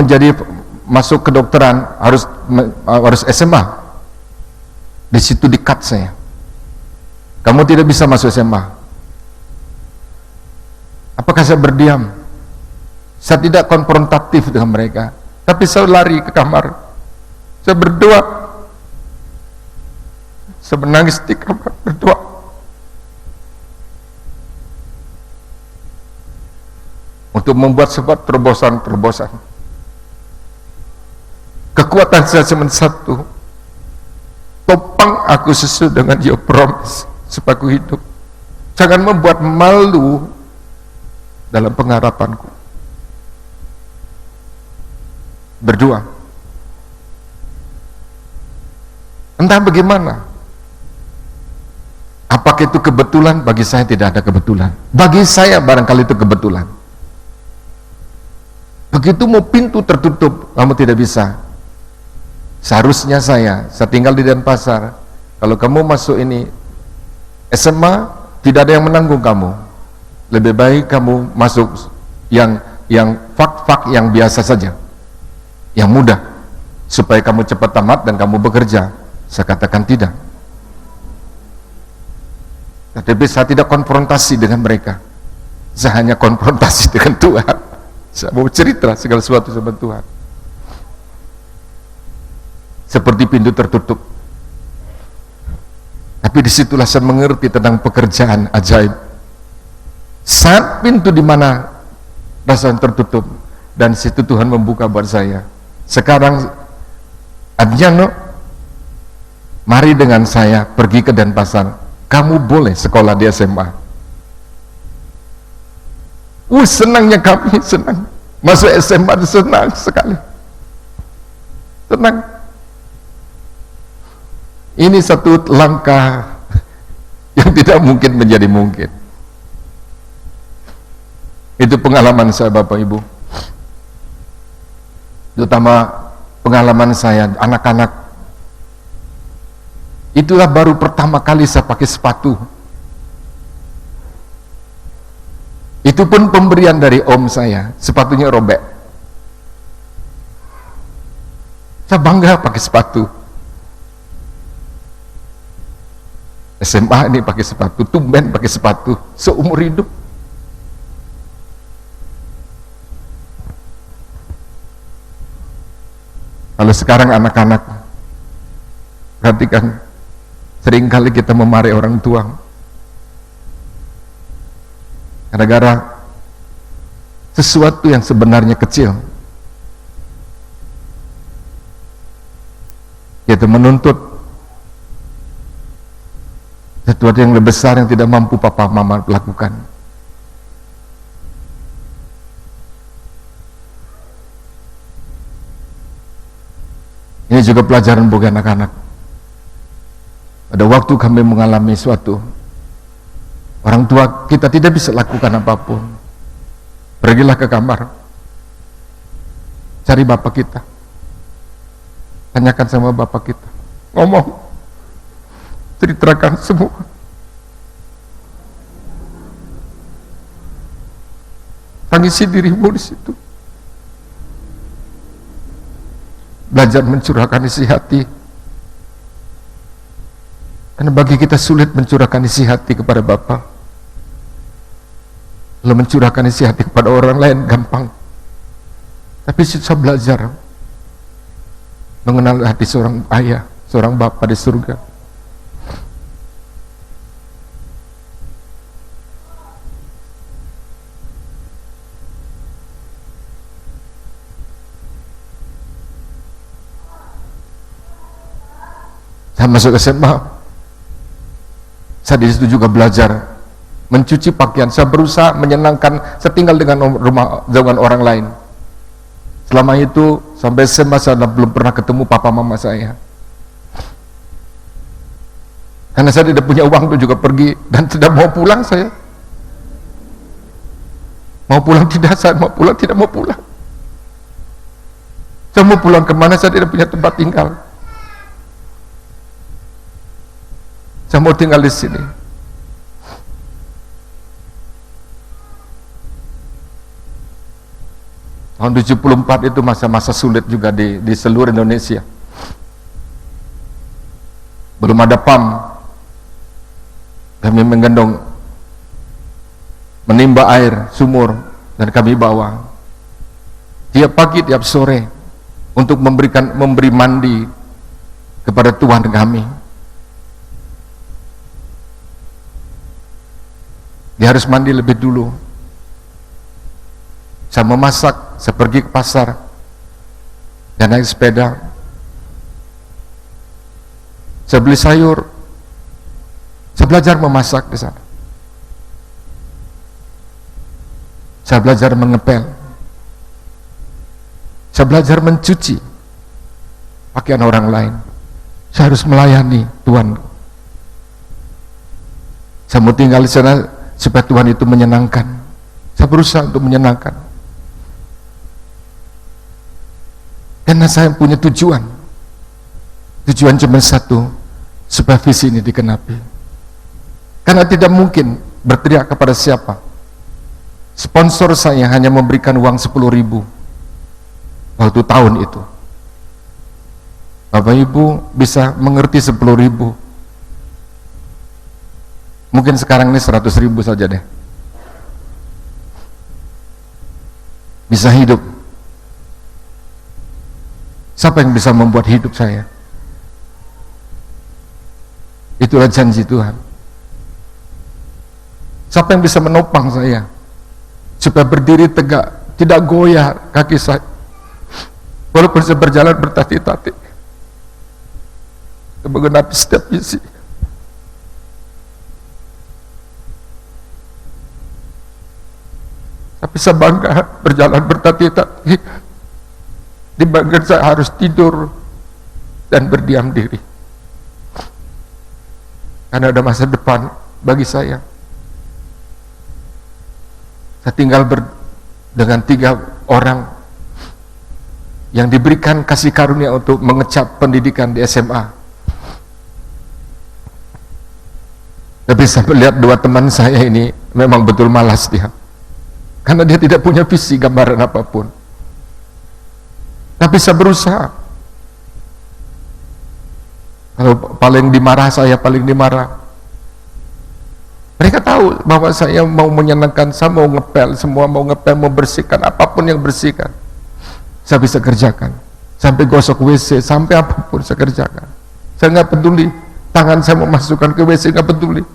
masuk kedokteran harus SMA. Di situ di-cut saya. Kamu tidak bisa masuk SMA. Apakah saya berdiam? Saya tidak konfrontatif dengan mereka, tapi saya lari ke kamar. Saya berdoa. Saya menangis di kamar berdoa. Untuk membuat sebuah terobosan-terobosan. Kekuatan saya cuma satu. Topang aku sesuai dengan your promise supaya aku hidup. Jangan membuat malu dalam pengharapanku. Berdoa. Entah bagaimana. Apakah itu kebetulan? Bagi saya tidak ada kebetulan. Bagi saya barangkali itu kebetulan. Begitu mau pintu tertutup, kamu tidak bisa. Seharusnya saya tinggal di Denpasar. Kalau kamu masuk ini SMA, tidak ada yang menanggung kamu. Lebih baik kamu masuk yang fak-fak yang biasa saja, yang mudah, supaya kamu cepat tamat dan kamu bekerja. Saya katakan tidak. Tapi saya tidak konfrontasi dengan mereka. Saya hanya konfrontasi dengan Tuhan. Saya mau cerita segala sesuatu sama Tuhan. Seperti pintu tertutup. Tapi disitulah saya mengerti tentang pekerjaan ajaib. Saat pintu di mana rasanya tertutup, dan situ Tuhan membuka buat saya. Sekarang Adriano, mari dengan saya pergi ke Denpasar. Kamu boleh sekolah di SMA. Senangnya kami, senang. Masuk SMA senang sekali. Senang. Ini satu langkah yang tidak mungkin menjadi mungkin. Itu pengalaman saya Bapak Ibu. Terutama pengalaman saya anak-anak. Itulah baru pertama kali saya pakai sepatu. Itu pun pemberian dari om saya, sepatunya robek. Saya bangga pakai sepatu. SMA ini pakai sepatu, tumben pakai sepatu, seumur hidup. Kalau sekarang anak-anak, perhatikan, seringkali kita memarahi orang tua gara-gara sesuatu yang sebenarnya kecil, yaitu menuntut sesuatu yang lebih besar yang tidak mampu papa mama lakukan. Ini juga pelajaran bagi anak-anak. Pada waktu kami mengalami suatu, orang tua kita tidak bisa lakukan apapun. Pergilah ke kamar, cari bapak kita, tanyakan sama bapak kita, ngomong, ceritakan semua. Tangisi dirimu di situ. Belajar mencurahkan isi hati. Karena bagi kita sulit mencurahkan isi hati kepada Bapa. Lalu mencurahkan isi hati kepada orang lain gampang. Tapi susah belajar mengenal hati seorang ayah, seorang Bapa di surga. Saya masuk SMA, saya di situ juga belajar mencuci pakaian. Saya berusaha menyenangkan, saya tinggal dengan orang lain. Selama itu sampai SMA saya belum pernah ketemu papa mama saya, karena saya tidak punya uang untuk juga pergi, dan tidak mau pulang. Saya mau pulang tidak, saya mau pulang tidak mau pulang. Saya mau pulang kemana, saya tidak punya tempat tinggal. Saya mau tinggal di sini. Tahun 74 itu masa-masa sulit juga di seluruh Indonesia. Belum ada PAM. Kami menggendong, menimba air sumur, dan kami bawa tiap pagi, tiap sore untuk memberi mandi kepada Tuhan kami. Dia harus mandi lebih dulu. Saya memasak, saya pergi ke pasar dan naik sepeda. Saya beli sayur. Saya belajar memasak di sana. Saya belajar mengepel. Saya belajar mencuci pakaian orang lain. Saya harus melayani Tuhan. Saya mau tinggal di sana supaya Tuhan itu menyenangkan. Saya berusaha untuk menyenangkan. Karena saya punya tujuan cuma satu, supaya visi ini digenapi. Karena tidak mungkin berteriak kepada siapa. Sponsor saya hanya memberikan uang 10.000 waktu tahun itu. Bapak Ibu bisa mengerti 10.000. Mungkin sekarang ini 100.000 saja deh. Bisa hidup. Siapa yang bisa membuat hidup saya? Itulah janji Tuhan. Siapa yang bisa menopang saya supaya berdiri tegak, tidak goyah kaki saya, walaupun saya berjalan bertati-tati, menggenapi setiap misi. Tapi saya bangga berjalan bertati-tati, di bagian saya harus tidur dan berdiam diri, karena ada masa depan bagi saya. Saya tinggal dengan 3 orang yang diberikan kasih karunia untuk mengecap pendidikan di SMA. Tapi saya melihat 2 teman saya ini memang betul malas dia, karena dia tidak punya visi gambaran apapun. Tapi saya berusaha. Kalau paling dimarah, saya paling dimarah. Mereka tahu bahwa saya mau menyenangkan, saya mau ngepel, semua mau ngepel, mau bersihkan, apapun yang bersihkan saya bisa kerjakan. Sampai gosok WC, sampai apapun saya kerjakan. Saya nggak peduli tangan saya mau masukkan ke WC, nggak peduli.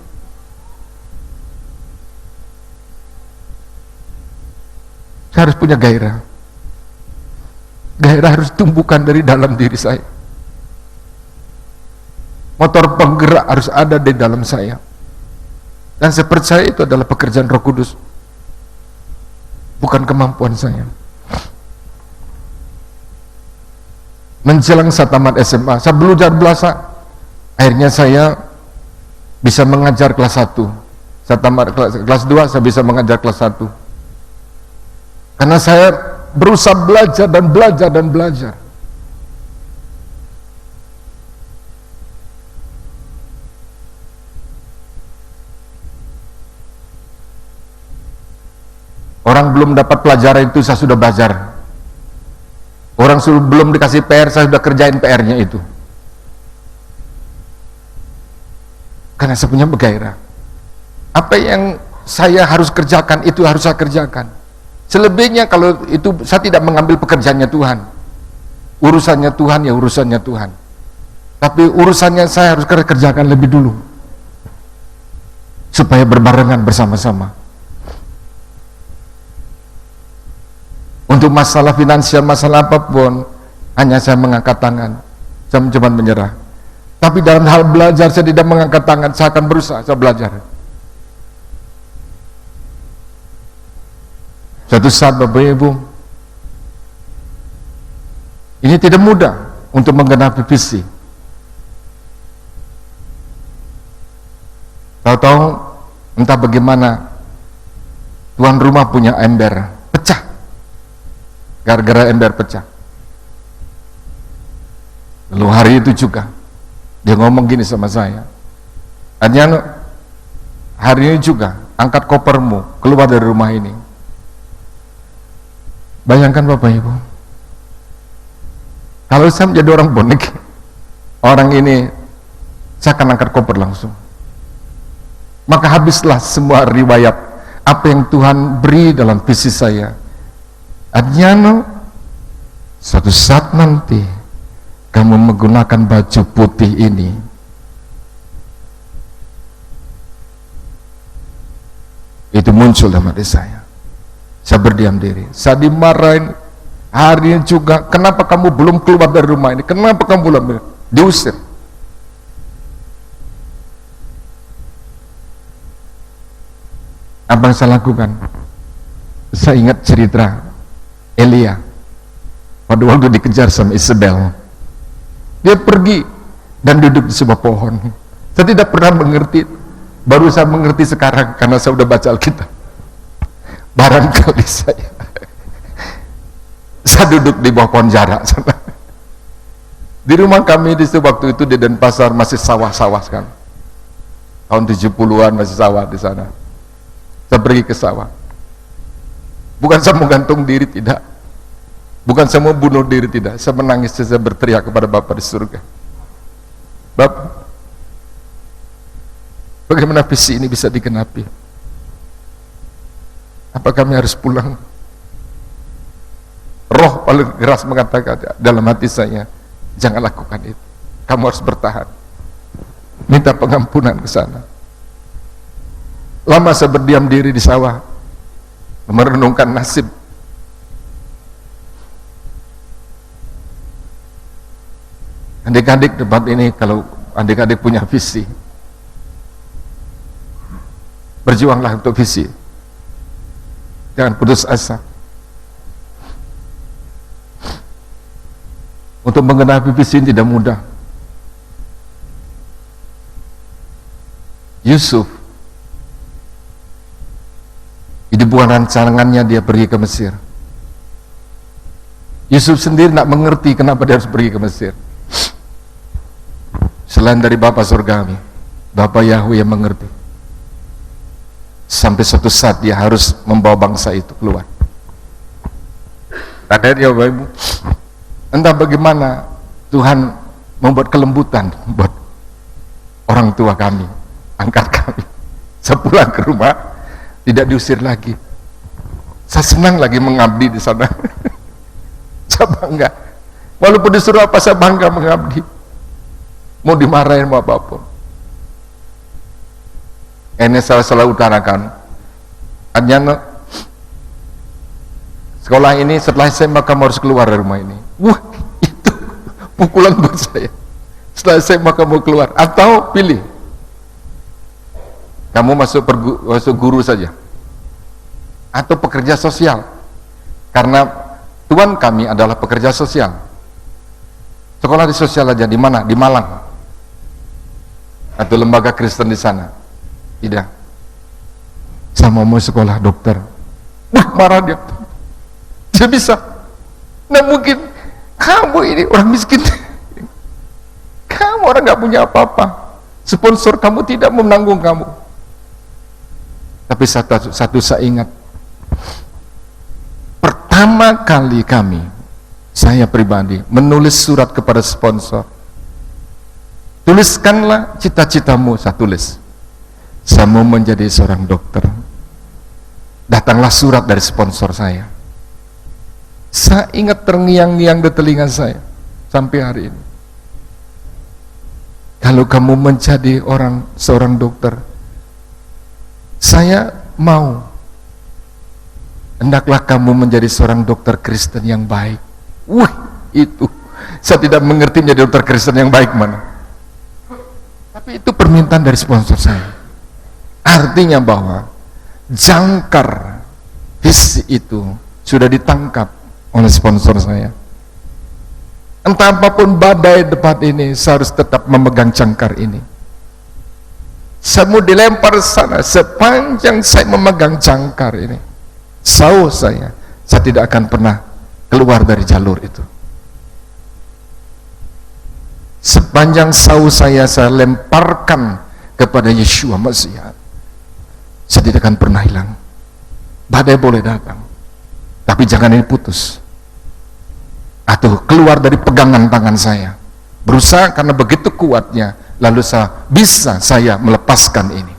Saya harus punya gairah. Gairah harus tumbuhkan dari dalam diri saya. Motor penggerak harus ada di dalam saya. Dan saya percaya itu adalah pekerjaan Roh Kudus, bukan kemampuan saya. Menjelang saya tamat SMA, saya belajar. Akhirnya saya bisa mengajar kelas 1. Saya tamat kelas 2, saya bisa mengajar kelas 1. Karena saya berusaha belajar dan belajar dan belajar. Orang belum dapat pelajaran itu saya sudah belajar. Orang belum dikasih PR, saya sudah kerjain PR-nya itu. karena saya punya gairah. Apa yang saya harus kerjakan itu harus saya kerjakan. Selebihnya kalau itu saya tidak mengambil pekerjaannya Tuhan, urusannya Tuhan ya urusannya Tuhan. Tapi urusannya saya harus kerjakan lebih dulu, supaya berbarengan bersama-sama. Untuk masalah finansial, masalah apapun, hanya saya mengangkat tangan, saya mencoba menyerah. Tapi dalam hal belajar saya tidak mengangkat tangan, saya akan berusaha, saya belajar. Suatu saat Bapak Ibu, ini tidak mudah untuk menggenapi visi. Tahu-tahu entah bagaimana tuan rumah punya ember pecah, gara-gara ember pecah. Lalu hari itu juga dia ngomong gini sama saya, Adriano, hari ini juga angkat kopermu keluar dari rumah ini. Bayangkan Bapak Ibu, kalau saya menjadi orang bonek, orang ini saya akan angkat koper langsung. Maka habislah semua riwayat apa yang Tuhan beri dalam visi saya. Adriano, suatu saat nanti kamu menggunakan baju putih ini, itu muncul dalam hati saya. Saya berdiam diri, saya dimarahin. Hari ini juga, kenapa kamu belum keluar dari rumah ini, kenapa kamu belum, diusir. Apa yang saya lakukan? Saya ingat cerita Elia pada waktu dikejar sama Isabel. Dia pergi dan duduk di sebuah pohon. Saya tidak pernah mengerti, baru saya mengerti sekarang karena saya sudah baca Alkitab. Barangkali saya duduk di bawah pohon jarak sana. Di rumah kami di waktu itu di Denpasar masih sawah-sawah kan. Tahun 70-an masih sawah di sana. Saya pergi ke sawah. Bukan saya mau gantung diri, tidak. Bukan saya mau bunuh diri, tidak. Saya menangis, saya berteriak kepada Bapa di surga. Bapak, bagaimana visi ini bisa digenapi? Apa kami harus pulang? Roh paling keras mengatakan dalam hati saya, jangan lakukan itu. Kamu harus bertahan. Minta pengampunan ke sana. Lama saya berdiam diri di sawah, merenungkan nasib. Adik-adik tempat ini, kalau adik-adik punya visi, berjuanglah untuk visi. Jangan putus asa. Untuk menggenapi visi ini tidak mudah. Yusuf, itu bukan rancangannya dia pergi ke Mesir. Yusuf sendiri tidak mengerti kenapa dia harus pergi ke Mesir. Selain dari Bapa surgawi, Bapa Yahweh yang mengerti. Sampai suatu saat dia harus membawa bangsa itu keluar. Tadi ya Bapak Ibu, entah bagaimana Tuhan membuat kelembutan buat orang tua kami, angkat kami. Saya pulang ke rumah tidak diusir lagi. Saya senang lagi mengabdi di sana. Saya bangga. Walaupun disuruh apa saya bangga mengabdi. Mau dimarahin mau apapun. Ini saya selalu utarakan. Adriano, sekolah ini setelah SMA kamu harus keluar dari rumah ini. Wah, itu pukulan buat saya. Setelah SMA kamu keluar, atau pilih kamu masuk guru saja, atau pekerja sosial. Karena Tuhan kami adalah pekerja sosial. Sekolah di sosial aja di mana? Di Malang. Atau lembaga Kristen di sana. Tidak. Saya mau sekolah dokter. Wah, marah dia. Tidak bisa. Nah mungkin kamu ini orang miskin. Kamu orang gak punya apa-apa. Sponsor kamu tidak menanggung kamu. Tapi satu saya ingat. Pertama kali saya pribadi menulis surat kepada sponsor. tuliskanlah cita-citamu. Saya tulis, saya mau menjadi seorang dokter. Datanglah surat dari sponsor saya. Saya ingat terngiang-ngiang di telinga saya sampai hari ini. Kalau kamu menjadi seorang dokter, saya mau. Hendaklah kamu menjadi seorang dokter Kristen yang baik. Wah, itu saya tidak mengerti menjadi dokter Kristen yang baik mana. Tapi itu permintaan dari sponsor saya. Artinya bahwa jangkar visi itu sudah ditangkap oleh sponsor saya. Entah apapun badai depan ini, saya harus tetap memegang jangkar ini. Saya mau dilempar sana, sepanjang saya memegang jangkar ini, saya tidak akan pernah keluar dari jalur itu. Sepanjang saya lemparkan kepada Yeshua Mesias, saya tidak akan pernah hilang. Badai boleh datang, tapi jangan ini putus atau keluar dari pegangan tangan saya. Berusaha karena begitu kuatnya, lalu saya melepaskan ini,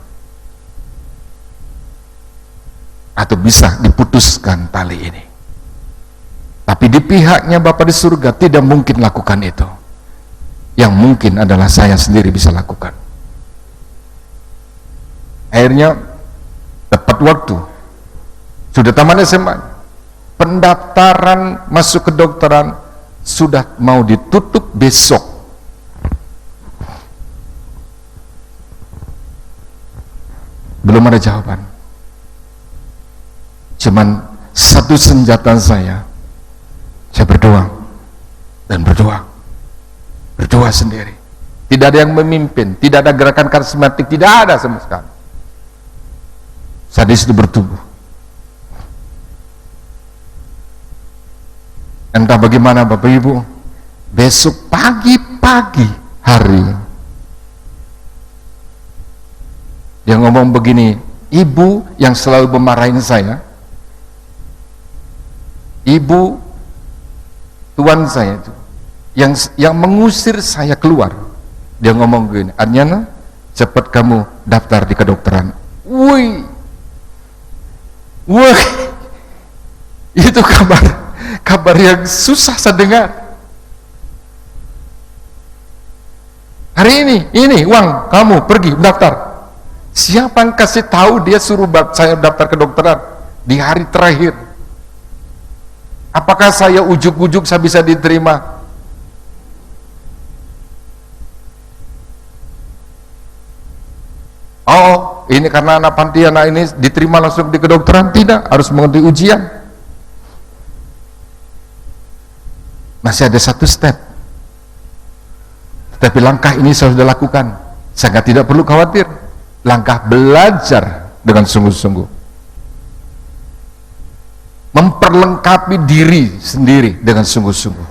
atau bisa diputuskan tali ini. Tapi di pihaknya Bapa di surga tidak mungkin lakukan itu. Yang mungkin adalah saya sendiri bisa lakukan. Akhirnya tepat waktu, sudah tamat SMA, pendaftaran masuk kedokteran sudah mau ditutup besok. Belum ada jawaban. Cuman satu senjata saya berdoa dan berdoa sendiri. Tidak ada yang memimpin, tidak ada gerakan karismatik, tidak ada sama sekali. Saya di situ bertumbuh. Entah bagaimana Bapak Ibu, besok pagi-pagi hari dia ngomong begini, ibu yang selalu memarahin saya, ibu tuan saya itu, yang mengusir saya keluar, dia ngomong begini, Anyana, cepat kamu daftar di kedokteran. Wih, itu kabar yang susah saya dengar. Hari ini uang kamu pergi daftar. Siapa yang kasih tahu dia suruh saya daftar kedokteran di hari terakhir? Apakah saya ujuk-ujuk saya bisa diterima? Oh, ini karena anak panti anak ini diterima langsung di kedokteran? Tidak, harus mengikuti ujian. Masih ada satu step. Tetapi langkah ini saya sudah lakukan. Saya tidak perlu khawatir. Langkah belajar dengan sungguh-sungguh. Memperlengkapi diri sendiri dengan sungguh-sungguh.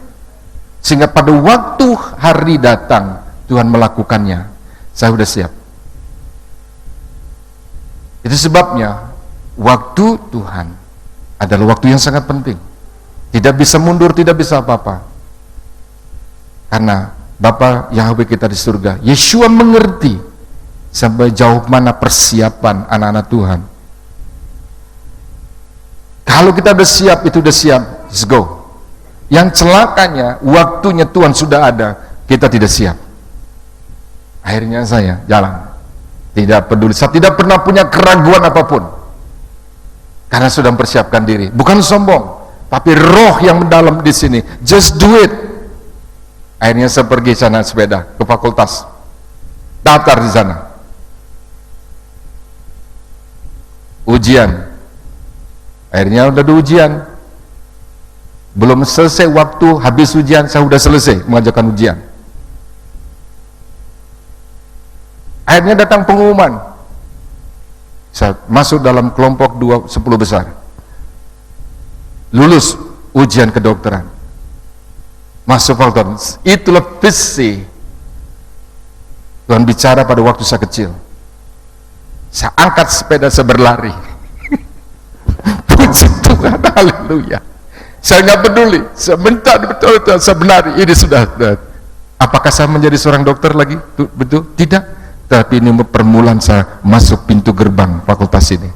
Sehingga pada waktu hari datang, Tuhan melakukannya, saya sudah siap. Itu sebabnya, waktu Tuhan adalah waktu yang sangat penting. Tidak bisa mundur, tidak bisa apa-apa. Karena Bapa Yahweh kita di surga, Yeshua mengerti sampai jauh mana persiapan anak-anak Tuhan. Kalau kita sudah siap, itu sudah siap, let's go. Yang celakanya, waktunya Tuhan sudah ada, kita tidak siap. Akhirnya saya jalan, tidak peduli, saya tidak pernah punya keraguan apapun, karena sudah mempersiapkan diri. Bukan sombong, tapi roh yang mendalam di sini. Just do it. Akhirnya saya pergi sana sepeda ke fakultas, daftar di sana. Ujian. Akhirnya udah ada ujian. Belum selesai waktu habis ujian, saya sudah selesai mengajarkan ujian. Akhirnya datang pengumuman. Saya masuk dalam kelompok 10 besar. Lulus ujian kedokteran. Masuk fakultas. Itulah visi Tuhan bicara pada waktu saya kecil. Saya angkat sepeda, saya berlari. Puji Tuhan, haleluya. Saya nggak peduli, saya minta betul-betul, saya berlari. Ini sudah Apakah saya menjadi seorang dokter lagi? Betul? Tidak. Tapi ini permulaan saya masuk pintu gerbang fakultas ini.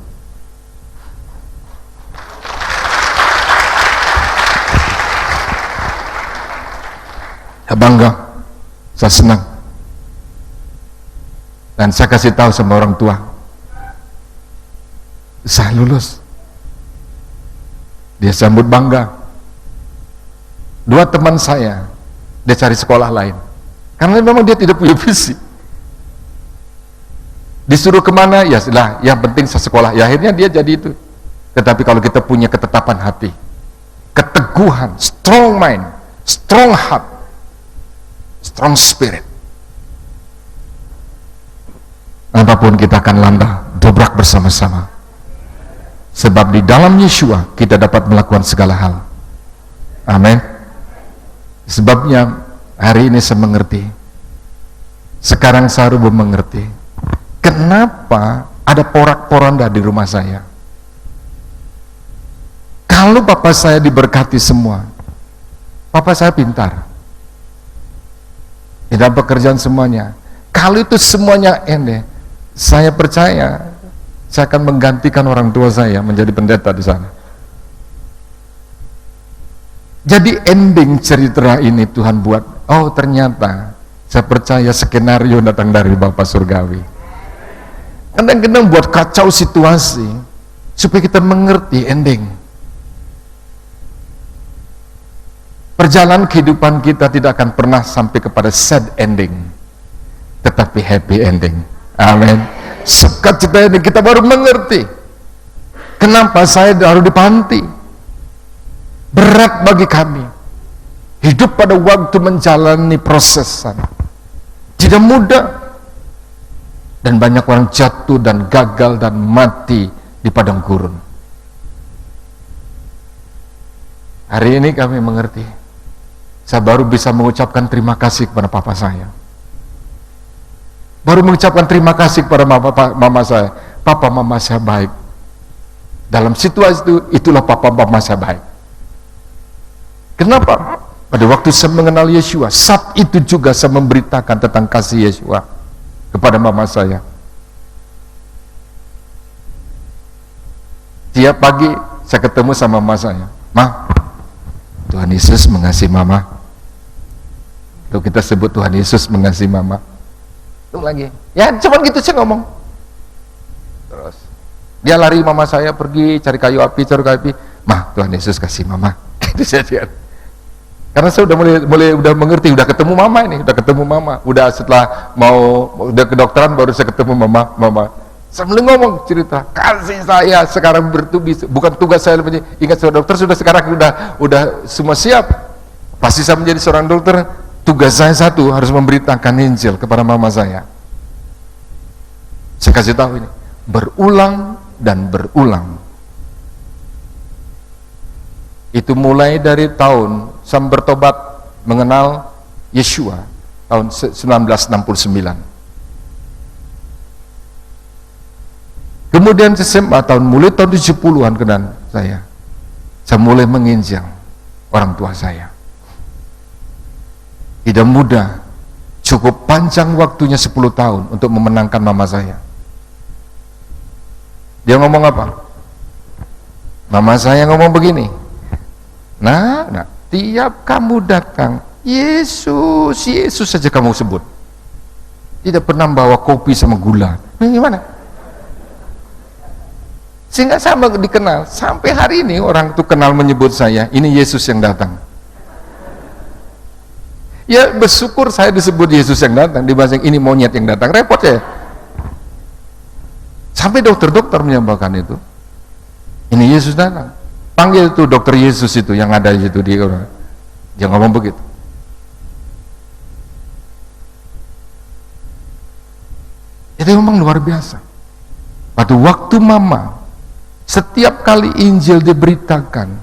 Saya bangga, saya senang. Dan saya kasih tahu sama orang tua, saya lulus. Dia sambut bangga. Dua teman saya, dia cari sekolah lain. Karena memang dia tidak punya visi. Disuruh kemana? Ya sudah, yang penting saya sekolah. Ya akhirnya dia jadi itu. Tetapi kalau kita punya ketetapan hati, keteguhan, strong mind, strong heart, strong spirit, apapun kita akan landah, dobrak bersama-sama. Sebab di dalam Yeshua kita dapat melakukan segala hal. Amin. Sebabnya hari ini saya mengerti. Sekarang saya baru mengerti kenapa ada porak-poranda di rumah saya. Kalau papa saya diberkati semua, papa saya pintar, tidak pekerjaan semuanya. Kalau itu semuanya ende, saya percaya saya akan menggantikan orang tua saya menjadi pendeta di sana. Jadi ending cerita ini Tuhan buat, oh ternyata saya percaya skenario datang dari Bapa Surgawi. Kadang-kadang buat kacau situasi supaya kita mengerti ending. Perjalanan kehidupan kita tidak akan pernah sampai kepada sad ending, tetapi happy ending. Amin. Sukacita ini kita baru mengerti kenapa saya harus di panti. Berat bagi kami hidup pada waktu menjalani prosesan, tidak mudah, dan banyak orang jatuh dan gagal dan mati di padang gurun. Hari ini kami mengerti, saya baru bisa mengucapkan terima kasih kepada papa saya. Baru mengucapkan terima kasih kepada mama saya. Papa mama saya baik. Dalam situasi itu, itulah papa mama saya baik. Kenapa? Pada waktu saya mengenal Yeshua, saat itu juga saya memberitakan tentang kasih Yeshua kepada mama saya. Tiap pagi saya ketemu sama mama saya. Ma, Tuhan Yesus mengasihi mama. Lalu kita sebut Tuhan Yesus mengasihi mama. Tunggu lagi, ya cuman gitu saya ngomong. Terus dia lari, mama saya pergi cari kayu api, mah Tuhan Yesus kasih mama. Gitu saja. Karena saya udah mengerti, udah ketemu mama ini, udah setelah udah kedokteran baru saya ketemu mama. Saya mulai ngomong cerita kasih saya sekarang bertubi, bukan tugas saya lebih. Ingat seorang dokter sudah sekarang udah semua siap. Pasti saya menjadi seorang dokter. Tugas saya satu, harus memberitakan Injil kepada mama saya. Saya kasih tahu ini, berulang dan berulang. Itu mulai dari tahun saya bertobat mengenal Yeshua tahun 1969. Kemudian SMA mulai tahun 70-an kenan saya mulai menginjil orang tua saya. Tidak mudah, cukup panjang waktunya 10 tahun untuk memenangkan mama saya. Dia ngomong apa? Mama saya ngomong begini, nah, tiap kamu datang, Yesus saja kamu sebut. Tidak pernah bawa kopi sama gula. Gimana? Sehingga saya dikenal, sampai hari ini orang itu kenal menyebut saya, ini Yesus yang datang. Ya bersyukur saya disebut Yesus yang datang, dibanding ini monyet yang datang, repot ya. Sampai dokter-dokter menyampaikan itu, ini Yesus datang. Panggil itu dokter Yesus itu yang ada di situ, dia ngomong begitu. Itu memang luar biasa. Pada waktu mama, setiap kali Injil diberitakan,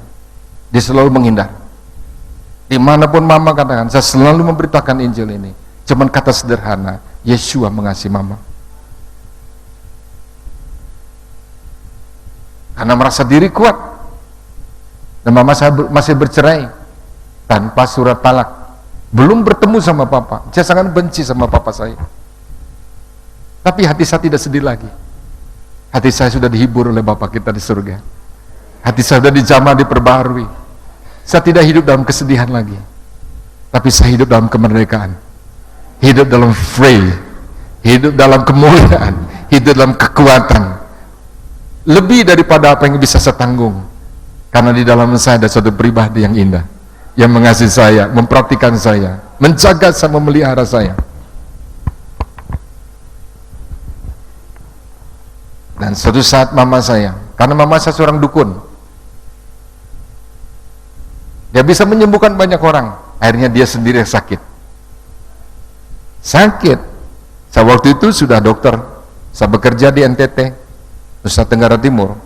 dia selalu menghindar. Dimanapun mama katakan, saya selalu memberitakan Injil ini. Cuman kata sederhana, Yeshua mengasihi mama. Karena merasa diri kuat. Dan mama saya masih bercerai tanpa surat talak. belum bertemu sama papa, saya sangat benci sama papa saya. Tapi hati saya tidak sedih lagi. Hati saya sudah dihibur oleh Bapa kita di surga. Hati saya sudah dijamah, diperbaharui. Saya tidak hidup dalam kesedihan lagi, tapi saya hidup dalam kemerdekaan, hidup dalam free, hidup dalam kemuliaan, hidup dalam kekuatan, lebih daripada apa yang bisa saya tanggung. Karena di dalam saya ada suatu pribadi yang indah, yang mengasihi saya, memperhatikan saya, menjaga saya, memelihara saya. Dan suatu saat mama saya, karena mama saya seorang dukun, dia bisa menyembuhkan banyak orang, akhirnya dia sendiri yang sakit. Saya waktu itu sudah dokter, saya bekerja di NTT, Nusa Tenggara Timur.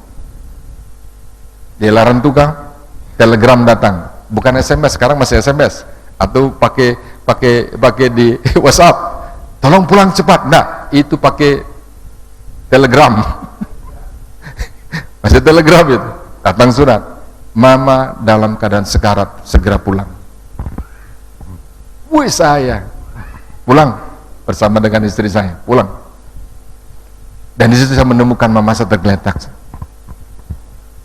Di Larantuka, telegram datang, bukan SMS, sekarang masih SMS, atau pakai di WhatsApp, tolong pulang cepat. Nah, itu pakai telegram. Masih telegram itu, datang surat, mama dalam keadaan sekarat, segera pulang. Wih, saya pulang bersama dengan istri saya, pulang. Dan di situ saya menemukan mama saya tergeletak.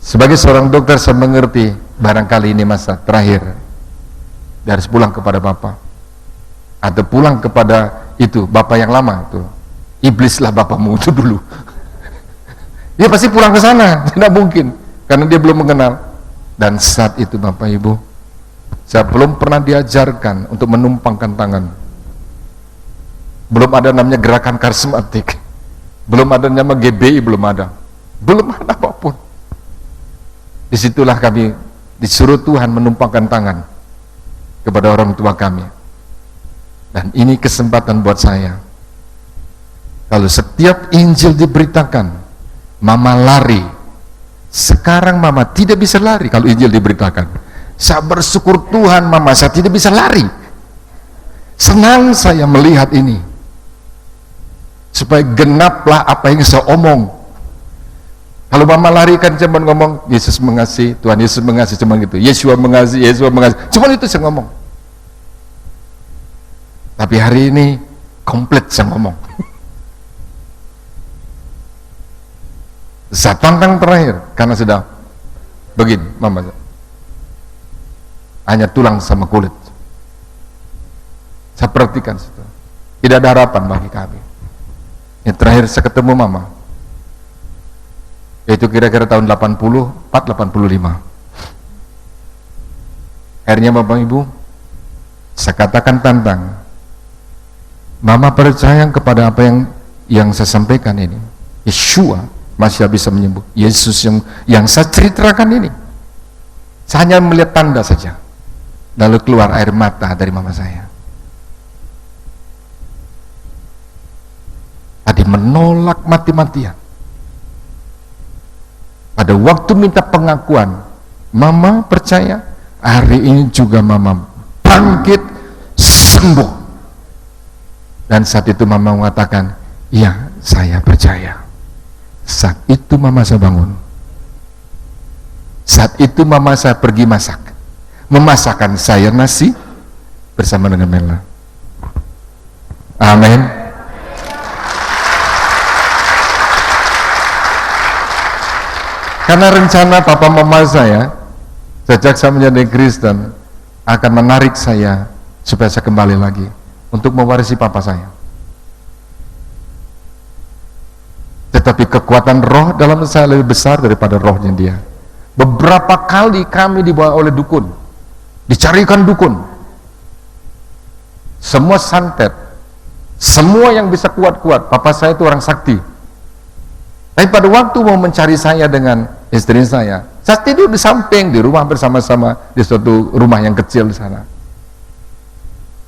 Sebagai seorang dokter saya mengerti, barangkali ini masa terakhir dia harus pulang kepada Bapa, atau pulang kepada itu Bapa yang lama itu. Iblislah bapamu itu dulu. Dia pasti pulang ke sana, tidak mungkin, karena dia belum mengenal. Dan saat itu Bapak Ibu, saya belum pernah diajarkan untuk menumpangkan tangan. Belum ada namanya gerakan karismatik, belum ada nama GBI, belum ada apapun. Disitulah kami disuruh Tuhan menumpangkan tangan kepada orang tua kami. Dan ini kesempatan buat saya. Kalau setiap Injil diberitakan, mama lari. Sekarang mama tidak bisa lari kalau Injil diberitakan. Saya bersyukur Tuhan, mama saya tidak bisa lari. Senang saya melihat ini, supaya genaplah apa yang saya omong. Kalau mama lari kan cuma ngomong Yesus mengasihi, Tuhan Yesus mengasihi, cuma gitu. Yesua mengasihi, Yesua mengasihi, cuma itu saya ngomong. Tapi hari ini komplit saya ngomong. Saya tantang terakhir, karena sudah begini mama, hanya tulang sama kulit. Saya perhatikan situ, tidak ada harapan bagi kami. Yang terakhir saya ketemu mama, itu kira-kira tahun 84-85. Akhirnya Bapak Ibu, saya katakan tantang, mama percaya kepada apa yang saya sampaikan ini. Yeshua masih bisa menyembuh. Yesus yang saya ceritakan ini, saya hanya melihat tanda saja, lalu keluar air mata dari mama saya. Tadi menolak mati-matian. Pada waktu minta pengakuan, mama percaya, hari ini juga mama bangkit, sembuh. Dan saat itu mama mengatakan, iya saya percaya. Saat itu mama saya bangun. Saat itu mama saya pergi masak, memasakkan saya nasi bersama dengan Mela. Amin. Karena rencana papa mama saya sejak saya menjadi Kristen akan menarik saya supaya saya kembali lagi untuk mewarisi papa saya. Tetapi kekuatan roh dalam saya lebih besar daripada rohnya dia. Beberapa kali kami dibawa oleh dukun, dicarikan dukun, semua santet, semua yang bisa kuat-kuat. Papa saya itu orang sakti. Tapi pada waktu mau mencari saya dengan istri saya tidur di samping, di rumah bersama-sama, di suatu rumah yang kecil di sana.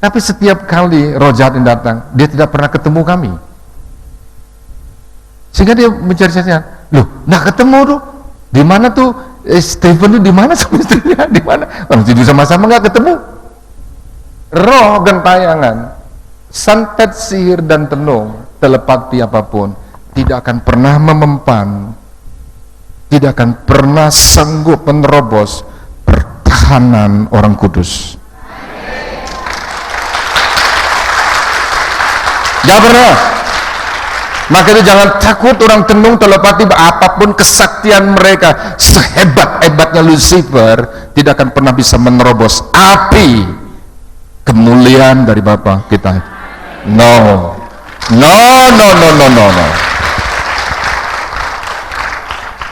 Tapi setiap kali roh jahat yang datang, dia tidak pernah ketemu kami. Sehingga dia mencari saya, loh, nggak ketemu tuh, di mana tuh Stephen tuh, di mana sama istrinya, di mana? Orang tidur sama-sama nggak ketemu. Roh gentayangan, santet, sihir dan tenung, telepati apapun, tidak akan pernah memempan, tidak akan pernah sanggup menerobos pertahanan orang kudus. Gak pernah. Maka itu jangan takut orang tenung telepati, apapun kesaktian mereka, sehebat-hebatnya Lucifer, tidak akan pernah bisa menerobos api kemuliaan dari Bapa kita. No.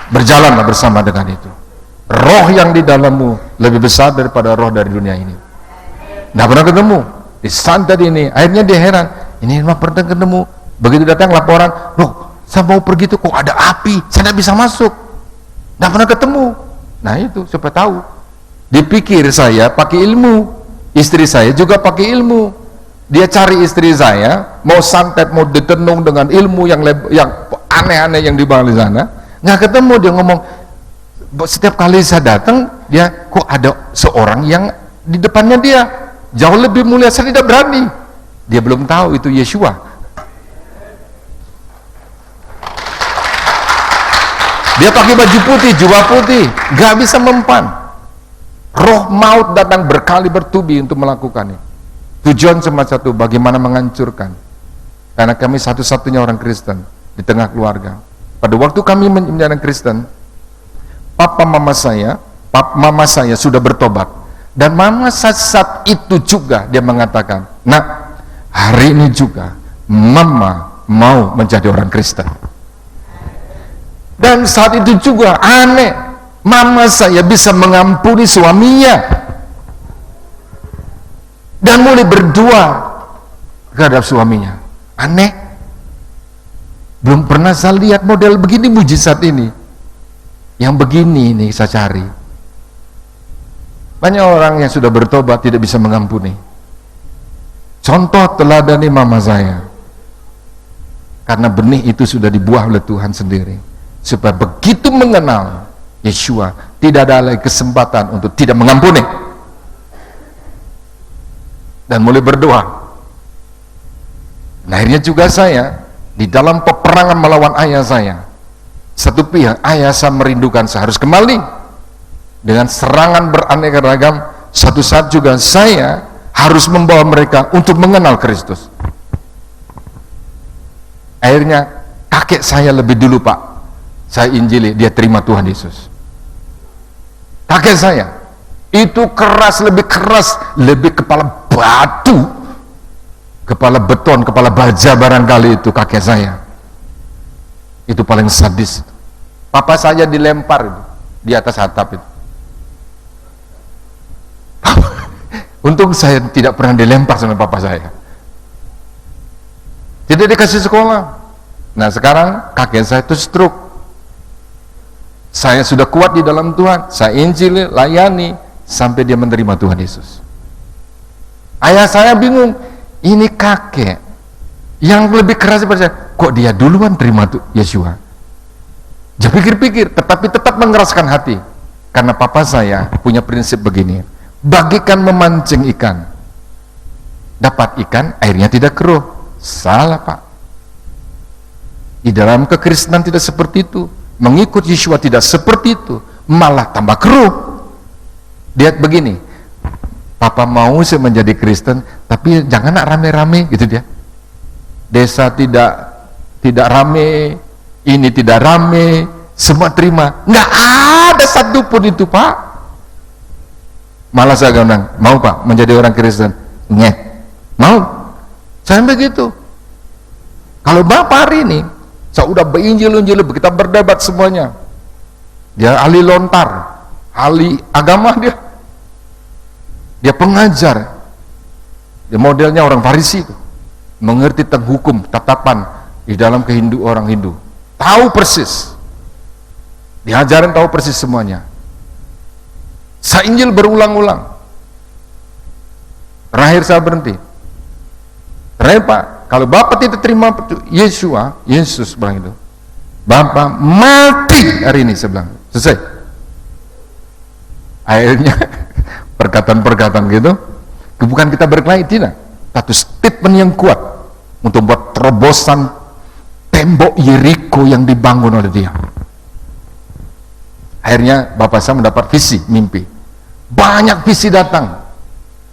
Berjalanlah bersama dengan itu. Roh yang di dalammu lebih besar daripada roh dari dunia ini. Nggak pernah ketemu. Di santet ini, akhirnya dia heran. Ini mah pernah ketemu. Begitu datang laporan, loh, saya mau pergi tuh kok ada api, saya tidak bisa masuk. Nggak pernah ketemu. Nah itu supaya tahu. Dipikir saya pakai ilmu, istri saya juga pakai ilmu. Dia cari istri saya, mau santet, mau ditenung dengan ilmu yang aneh-aneh yang dibawa di sana. Nggak ketemu. Dia ngomong, setiap kali saya datang, dia kok ada seorang yang di depannya dia jauh lebih mulia, saya tidak berani. Dia belum tahu itu Yeshua. Dia pakai baju putih, jubah putih, gak bisa mempan. Roh maut datang berkali bertubi untuk melakukannya. Tujuan cuma satu, bagaimana menghancurkan. Karena kami satu-satunya orang Kristen di tengah keluarga. Pada waktu kami menjadi Kristen, mama saya sudah bertobat. Dan mama saat itu juga dia mengatakan, nah hari ini juga mama mau menjadi orang Kristen. Dan saat itu juga aneh, mama saya bisa mengampuni suaminya dan mulai berdoa terhadap suaminya. Aneh, belum pernah saya lihat model begini, mujizat ini. Yang begini ini saya cari. Banyak orang yang sudah bertobat tidak bisa mengampuni. Contoh teladani mama saya, karena benih itu sudah dibuah oleh Tuhan sendiri. Supaya begitu mengenal Yeshua, tidak ada lagi kesempatan untuk tidak mengampuni. Dan mulai berdoa. Nah, akhirnya juga saya di dalam peperangan melawan ayah saya, satu pihak ayah saya merindukan saya harus kembali dengan serangan beraneka ragam. Satu saat juga saya harus membawa mereka untuk mengenal Kristus. Akhirnya kakek saya lebih dulu, Pak, saya injili, dia terima Tuhan Yesus. Kakek saya itu keras, lebih kepala batu, kepala beton, kepala baja barangkali itu kakek saya. Itu paling sadis. Papa saya dilempar di atas atap itu. Untung saya tidak pernah dilempar sama papa saya. Tidak dikasih sekolah. Nah sekarang kakek saya itu stroke. Saya sudah kuat di dalam Tuhan, saya injil, layani, sampai dia menerima Tuhan Yesus. Ayah saya bingung, ini kakek yang lebih keras daripada saya, kok dia duluan terima Yeshua? Dia pikir-pikir, tetapi tetap mengeraskan hati, karena papa saya punya prinsip begini, bagikan memancing ikan, dapat ikan, airnya tidak keruh. Salah, Pak. Di dalam kekristenan tidak seperti itu. Mengikut Yeshua tidak seperti itu, malah tambah keruh. Lihat begini, papa mau saya menjadi Kristen, tapi jangan nak rame-rame gitu dia. Desa tidak rame, ini tidak rame, semua terima. Nggak ada satupun itu, Pak. Malah saya bilang, mau Pak menjadi orang Kristen? Nyet, mau. Saya begitu. Kalau Bapak hari ini saya udah berinjil, kita berdebat semuanya. Dia ahli lontar, ahli agama dia. Dia pengajar. Dia modelnya orang Farisi itu. Mengerti tentang hukum, tatapan di dalam orang Hindu. Tahu persis. Diajarin tahu persis semuanya. Saya injil berulang-ulang. Terakhir saya berhenti. Terakhir Pak, kalau Bapak tidak terima Yesus bilang itu, Bapak mati hari ini, saya bilang. Selesai. Akhirnya perkataan-perkataan gitu, bukan kita berkelahi, tidak. Satu statement yang kuat untuk buat terobosan tembok Yeriko yang dibangun oleh dia. Akhirnya Bapak saya mendapat visi, mimpi. Banyak visi datang,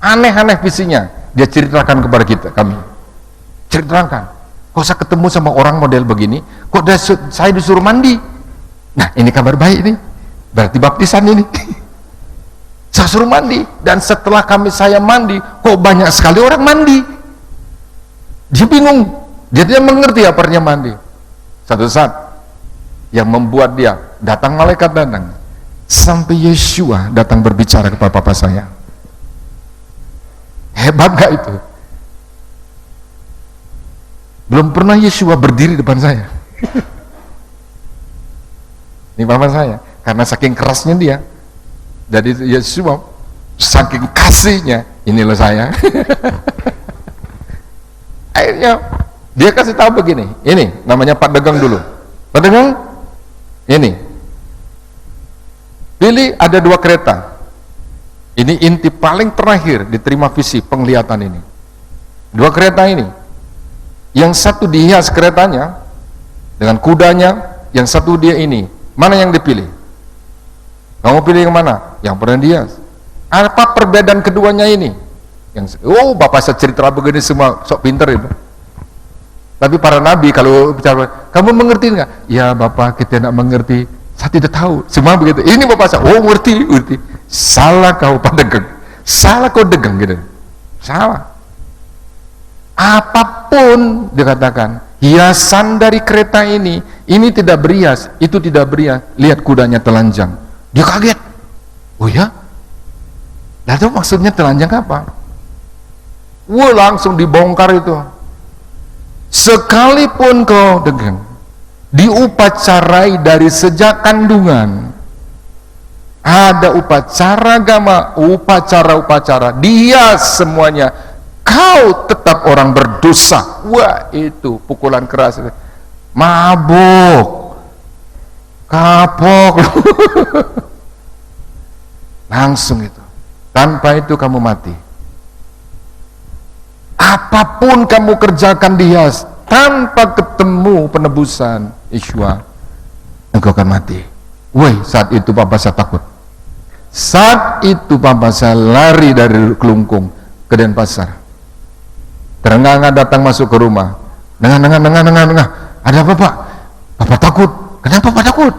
aneh-aneh visinya. Dia ceritakan kepada kami. Ceritakan, kok saya ketemu sama orang model begini, kok saya disuruh mandi. Nah, ini kabar baik nih, berarti baptisan ini. Saya suruh mandi, dan setelah saya mandi, kok banyak sekali orang mandi. Dia bingung, dia tidak mengerti apa artinya mandi. Satu saat yang membuat dia datang, malaikat datang, sampai Yeshua datang berbicara kepada papa saya. Hebat gak itu? Belum pernah Yeshua berdiri depan saya. Ini papa saya, karena saking kerasnya dia. Jadi Yeshua saking kasihnya, ini loh saya. Akhirnya dia kasih tahu begini, ini namanya Pak Dagang dulu. Pak Dagang, ini pilih ada 2 kereta. Ini inti paling terakhir diterima visi penglihatan ini. 2 kereta ini, yang satu dihias keretanya dengan kudanya, yang satu dia ini. Mana yang dipilih? Kamu pilih yang mana? Yang pernah dihias. Apa perbedaan keduanya ini? Bapak saya cerita begini semua, sok pinter itu. Tapi para nabi kalau bicara, kamu mengerti nggak? Ya Bapak, kita tidak mengerti. Saya tidak tahu. Semua begitu. Ini Bapak saya, ngerti. Salah kau Pak Dagang. Salah kau Dagang gitu. Salah. Apapun dikatakan, hiasan dari kereta ini tidak berias, itu tidak berias. Lihat kudanya telanjang. Dia kaget. Oh ya? Lalu maksudnya telanjang apa? Langsung dibongkar itu. Sekalipun kau Dagang diupacarai dari sejak kandungan, ada upacara agama, upacara dihias semuanya, kau tetap orang berdosa. Wah, itu pukulan keras. Mabuk, kapok. Langsung itu. Tanpa itu kamu mati. Apapun kamu kerjakan dihias, tanpa ketemu penebusan Yeshua, engkau akan mati. Saat itu papa saya takut. Saat itu papa saya lari dari Kelungkung ke Denpasar. Terengah-engah datang masuk ke rumah. Dengar. Ada apa Pak? Papa takut. Kenapa Papa takut?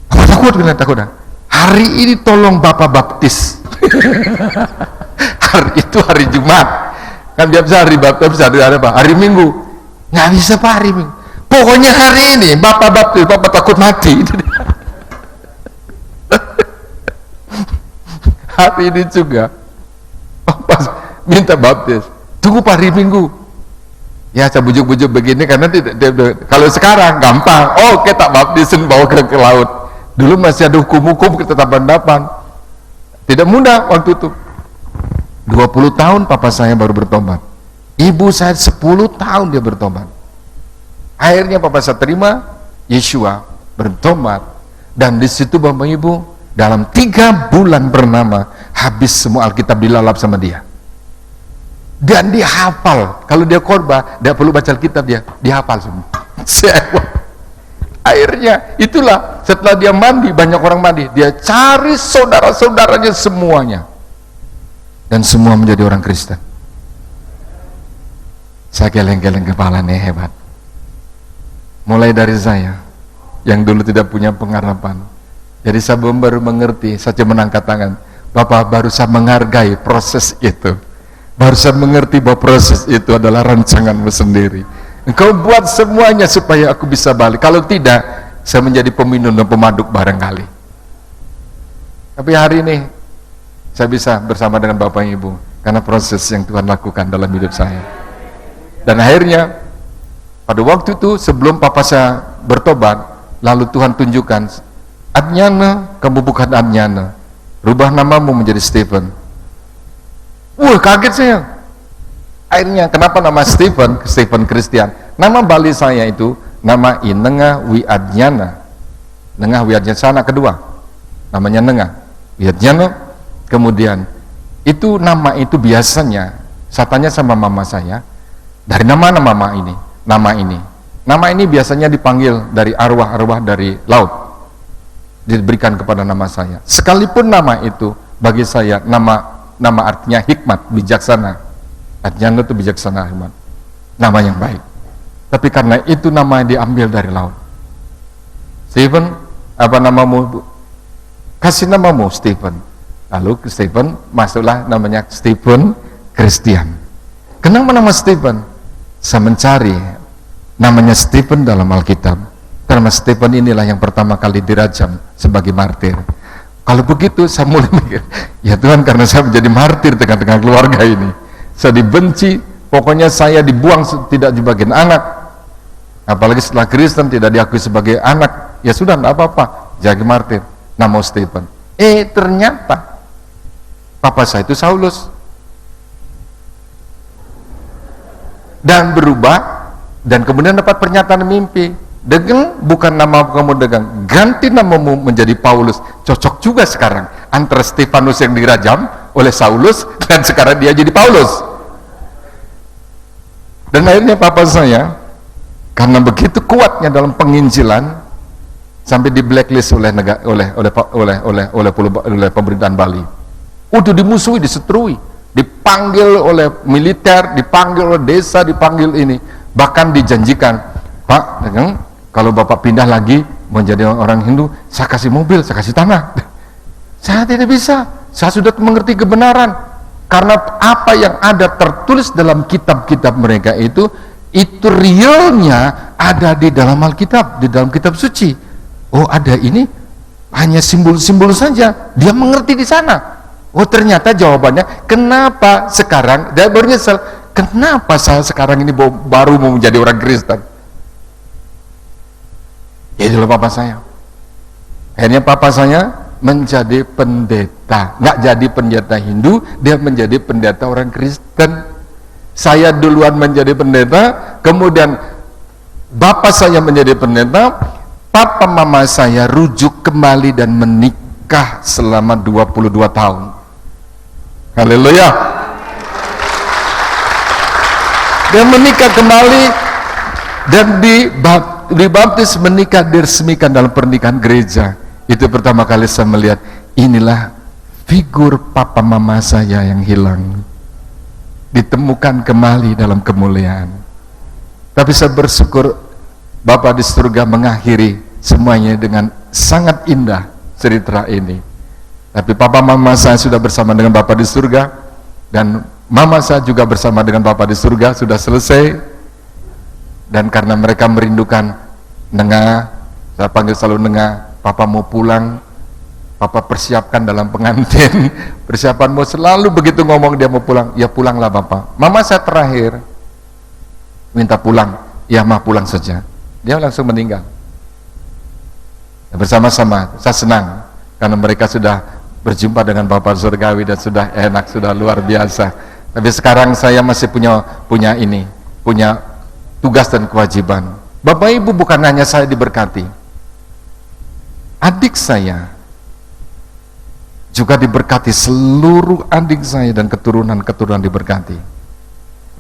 Papa takut, kenapa takut? Hari ini tolong Bapak baptis. Hari itu hari Jumat. Kan biasa hari baptis ada apa? Hari Minggu. Nggak bisa Pak hari Minggu. Pokoknya hari ini Bapak baptis, Bapak takut mati. Hari ini juga Bapak minta baptis. Tunggu Pak hari Minggu. Ya saya bujuk-bujuk begini karena kalau sekarang gampang. Kita baptisin bawa ke laut. Dulu masih ada hukum-hukum ketetapan-ketetapan. Tidak mudah waktu itu. 20 tahun papa saya baru bertobat. Ibu saya 10 tahun dia bertobat. Akhirnya papa saya terima Yeshua, bertobat, dan di situ Bapak Ibu dalam 3 bulan bernama habis semua Alkitab dilalap sama dia. Dan dia hafal. Kalau dia khotbah, dia perlu baca Alkitab, dia hafal semua. Akhirnya itulah setelah dia mandi, banyak orang mandi, dia cari saudara-saudaranya semuanya, dan semua menjadi orang Kristen. Saya geleng-geleng kepala nih, hebat. Mulai dari saya yang dulu tidak punya pengharapan, jadi saya baru mengerti, saya cuma angkat tangan. Bapak, baru saya menghargai proses itu, baru saya mengerti bahwa proses itu adalah rancanganmu sendiri. Engkau buat semuanya supaya aku bisa balik. Kalau tidak, saya menjadi peminum dan pemaduk barangkali. Tapi hari ini saya bisa bersama dengan Bapak Ibu karena proses yang Tuhan lakukan dalam hidup saya. Dan akhirnya pada waktu itu sebelum papa saya bertobat, lalu Tuhan tunjukkan, Adnyana, kamu bukan Adnyana, rubah namamu menjadi Stephen. Kaget saya. Akhirnya kenapa nama Stephen Christian? Nama Bali saya itu nama Inenga Wiadnyana. Nengah Wiadnyana kedua. Namanya Nengah Wiadnyana. Kemudian itu nama itu biasanya saya tanya sama mama saya, dari mana mama ini? Nama ini biasanya dipanggil dari arwah-arwah dari laut. Diberikan kepada nama saya. Sekalipun nama itu bagi saya nama artinya hikmat, bijaksana. Adnyana itu bijaksana, hikmat. nama yang baik. Tapi karena itu nama yang diambil dari laut. Stephen, apa namamu? Bu? Kasih namamu Stephen. Lalu Stephen masuklah namanya Stephen Christian. Kenapa nama Stephen? Saya mencari namanya Stephen dalam Alkitab. Karena Stephen inilah yang pertama kali dirajam sebagai martir. Kalau begitu saya mulai mikir, ya Tuhan, karena saya menjadi martir tengah-tengah keluarga ini. Saya dibenci, pokoknya saya dibuang tidak sebagai anak. Apalagi setelah Kristen tidak diakui sebagai anak. Ya sudah, tidak apa-apa, jadi martir. Nama Stephen. Ternyata papa saya itu Saulus. Dan berubah, dan kemudian dapat pernyataan mimpi. Dengan bukan nama kamu dagang, ganti namamu menjadi Paulus. Cocok juga sekarang antara Stefanus yang dirajam oleh Saulus dan sekarang dia jadi Paulus. Dan akhirnya papa saya, karena begitu kuatnya dalam penginjilan, sampai di blacklist oleh pemerintahan Bali. Udah dimusuhi, disetrui, dipanggil oleh militer, dipanggil oleh desa, dipanggil ini, bahkan dijanjikan, Pak, kalau Bapak pindah lagi menjadi orang Hindu, saya kasih mobil, saya kasih tanah. Saya tidak bisa, saya sudah mengerti kebenaran. Karena apa yang ada tertulis dalam kitab-kitab mereka itu realnya ada di dalam Alkitab, di dalam kitab suci. Oh, ada ini hanya simbol-simbol saja. Dia mengerti di sana. Oh, ternyata jawabannya, kenapa sekarang, dia baru nyesel, kenapa saya sekarang ini baru mau menjadi orang Kristen? Itulah papa saya. Akhirnya papa saya menjadi pendeta, nggak jadi pendeta Hindu, dia menjadi pendeta orang Kristen. Saya duluan menjadi pendeta, kemudian bapak saya menjadi pendeta, papa mama saya rujuk kembali dan menikah selama 22 tahun. Haleluya. Dia menikah kembali dan dibaptis, menikah, diresmikan dalam pernikahan gereja. Itu pertama kali saya melihat, inilah figur papa mama saya yang hilang, ditemukan kembali dalam kemuliaan. Tapi saya bersyukur Bapa di surga mengakhiri semuanya dengan sangat indah cerita ini. Tapi papa mama saya sudah bersama dengan Bapa di surga, dan mama saya juga bersama dengan Bapa di surga, sudah selesai. Dan karena mereka merindukan Nengah, saya panggil selalu Nengah, papa mau pulang, papa persiapkan dalam pengantin, persiapanmu selalu begitu ngomong dia mau pulang, ya pulanglah Bapak. Mama saya terakhir minta pulang, ya mah pulang saja. Dia langsung meninggal. Bersama-sama, saya senang karena mereka sudah berjumpa dengan Bapak surgawi dan sudah enak, sudah luar biasa. Tapi sekarang saya masih punya tugas dan kewajiban. Bapak Ibu, bukan hanya saya diberkati, adik saya juga diberkati, seluruh adik saya dan keturunan-keturunan diberkati.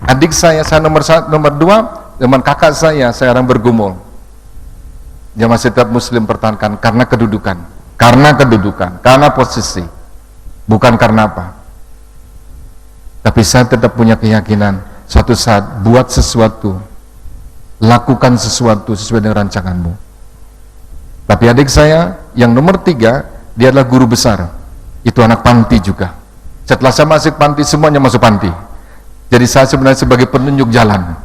Adik saya nomor 2, dengan kakak saya sekarang bergumul. Dia masih tetap Muslim, pertahankan karena kedudukan, karena posisi, bukan karena apa. Tapi saya tetap punya keyakinan, suatu saat buat sesuatu, lakukan sesuatu sesuai dengan rancanganmu. Tapi adik saya yang nomor 3, dia adalah guru besar, itu anak panti juga. Setelah saya masuk panti, semuanya masuk panti. Jadi saya sebenarnya sebagai penunjuk jalan,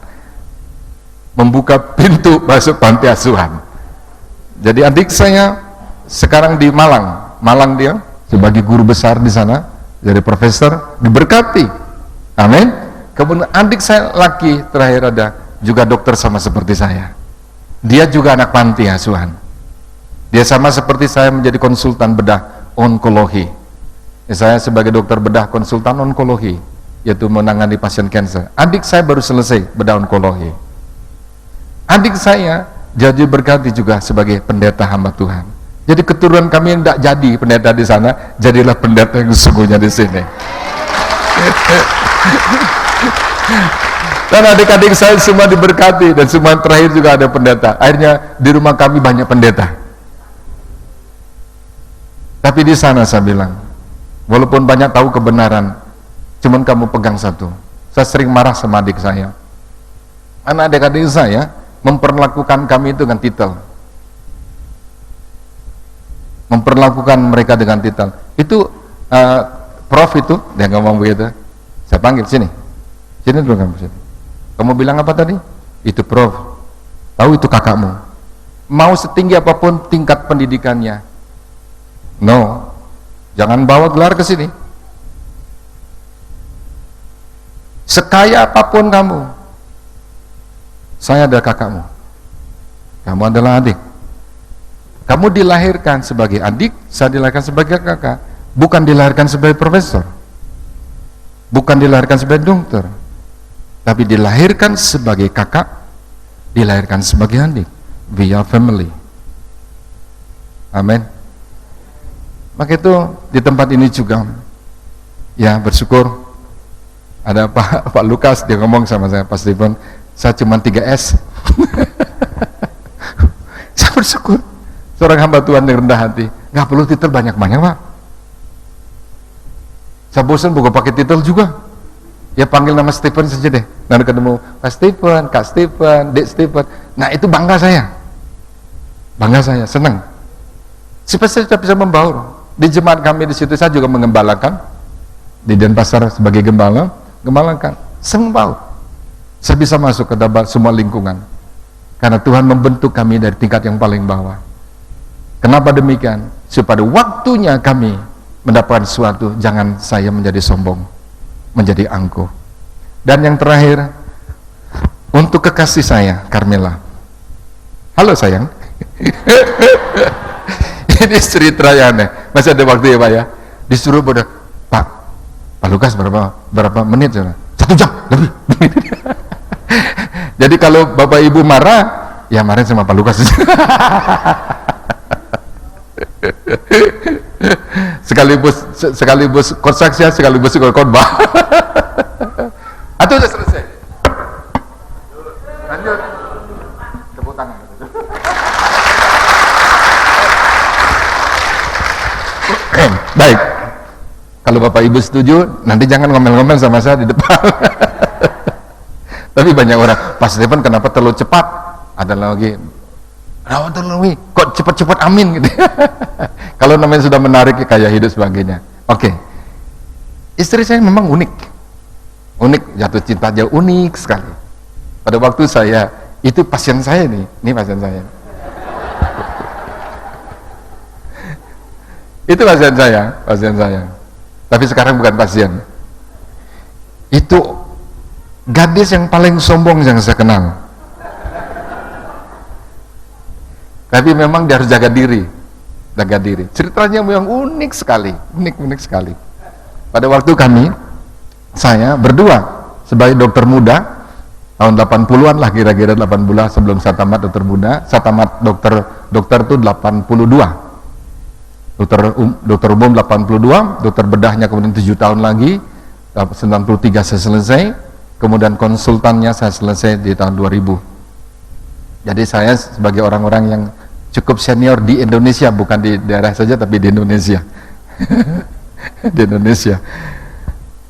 membuka pintu masuk panti asuhan. Jadi adik saya sekarang di Malang dia sebagai guru besar di sana, jadi profesor, diberkati. Amin. Kemudian adik saya laki terakhir ada juga dokter sama seperti saya. Dia juga anak panti asuhan. Dia sama seperti saya menjadi konsultan bedah onkologi. Saya sebagai dokter bedah konsultan onkologi, yaitu menangani pasien kanker. Adik saya baru selesai bedah onkologi. Adik saya jadi berkati juga sebagai pendeta hamba Tuhan. Jadi keturunan kami yang tidak jadi pendeta di sana, jadilah pendeta yang sesungguhnya di sini. Dan adik-adik saya semua diberkati, dan semua yang terakhir juga ada pendeta. Akhirnya di rumah kami banyak pendeta. Tapi di sana saya bilang, walaupun banyak tahu kebenaran, cuman kamu pegang satu. Saya sering marah sama adik saya. anak adik-adik saya memperlakukan kami itu dengan titel. Memperlakukan mereka dengan titel. Itu Prof itu, dia ngomong begitu. Saya panggil, sini dulu kamu sini. Kamu bilang apa tadi? Itu Prof. Tahu itu kakakmu. Mau setinggi apapun tingkat pendidikannya, no, jangan bawa gelar ke sini. Sekaya apapun kamu, saya adalah kakakmu. Kamu adalah adik. Kamu dilahirkan sebagai adik, saya dilahirkan sebagai kakak. Bukan dilahirkan sebagai profesor, bukan dilahirkan sebagai dokter, tapi dilahirkan sebagai kakak, dilahirkan sebagai adik. We are family. Amin. Maka itu di tempat ini juga, ya bersyukur ada Pak Lukas, dia ngomong sama saya, Pak Stephen, saya cuma 3S. Saya bersyukur seorang hamba Tuhan yang rendah hati, nggak perlu titel banyak-banyak Pak. Saya bosan bukan pakai titel juga, ya panggil nama Stephen saja deh. Nanti ketemu Pak Stephen, Kak Stephen, Dek Stephen, nah itu bangga saya, senang. Supaya saya bisa membaur. Di jemaat kami di situ saya juga mengembalakan, di Denpasar sebagai gembalakan, senang baur. Saya bisa masuk ke dalam semua lingkungan, karena Tuhan membentuk kami dari tingkat yang paling bawah. Kenapa demikian? Supaya waktunya kami mendapatkan sesuatu, jangan saya menjadi sombong, menjadi angkuh. Dan yang terakhir, untuk kekasih saya, Carmela. Halo sayang. Ini cerita yang aneh. Masih ada waktu ya Pak ya? Disuruh pada Pak Lukas berapa menit? 1 jam lebih. Jadi kalau Bapak Ibu marah, ya marahin sama Pak Lukas. sekaligus konsaksian, sekaligus khotbah. Atau sudah selesai? Lanjut. Tepuk tangan. Baik. Kalau Bapak Ibu setuju, nanti jangan ngomel-ngomel sama saya di depan. Tapi banyak orang, Pak Stephen kenapa terlalu cepat? Ada lagi, kok cepat-cepat amin gitu. Kalau namanya sudah menarik kayak hidup sebagainya. Oke. Istri saya memang unik, jatuh cinta aja unik sekali. Pada waktu saya, itu pasien saya nih, ini pasien saya. Itu pasien saya. Tapi sekarang bukan pasien. Itu gadis yang paling sombong yang saya kenal. Tapi memang dia harus jaga diri. Ceritanya memang unik sekali. Pada waktu saya berdua sebagai dokter muda, tahun 80-an lah kira-kira 8 bulan sebelum saya tamat dokter muda, saya tamat dokter itu 82. Dokter umum 82, dokter bedahnya kemudian 7 tahun lagi, 93 saya selesai, kemudian konsultannya saya selesai di tahun 2000. Jadi saya sebagai orang-orang yang cukup senior di Indonesia, bukan di daerah saja tapi di Indonesia. Di Indonesia.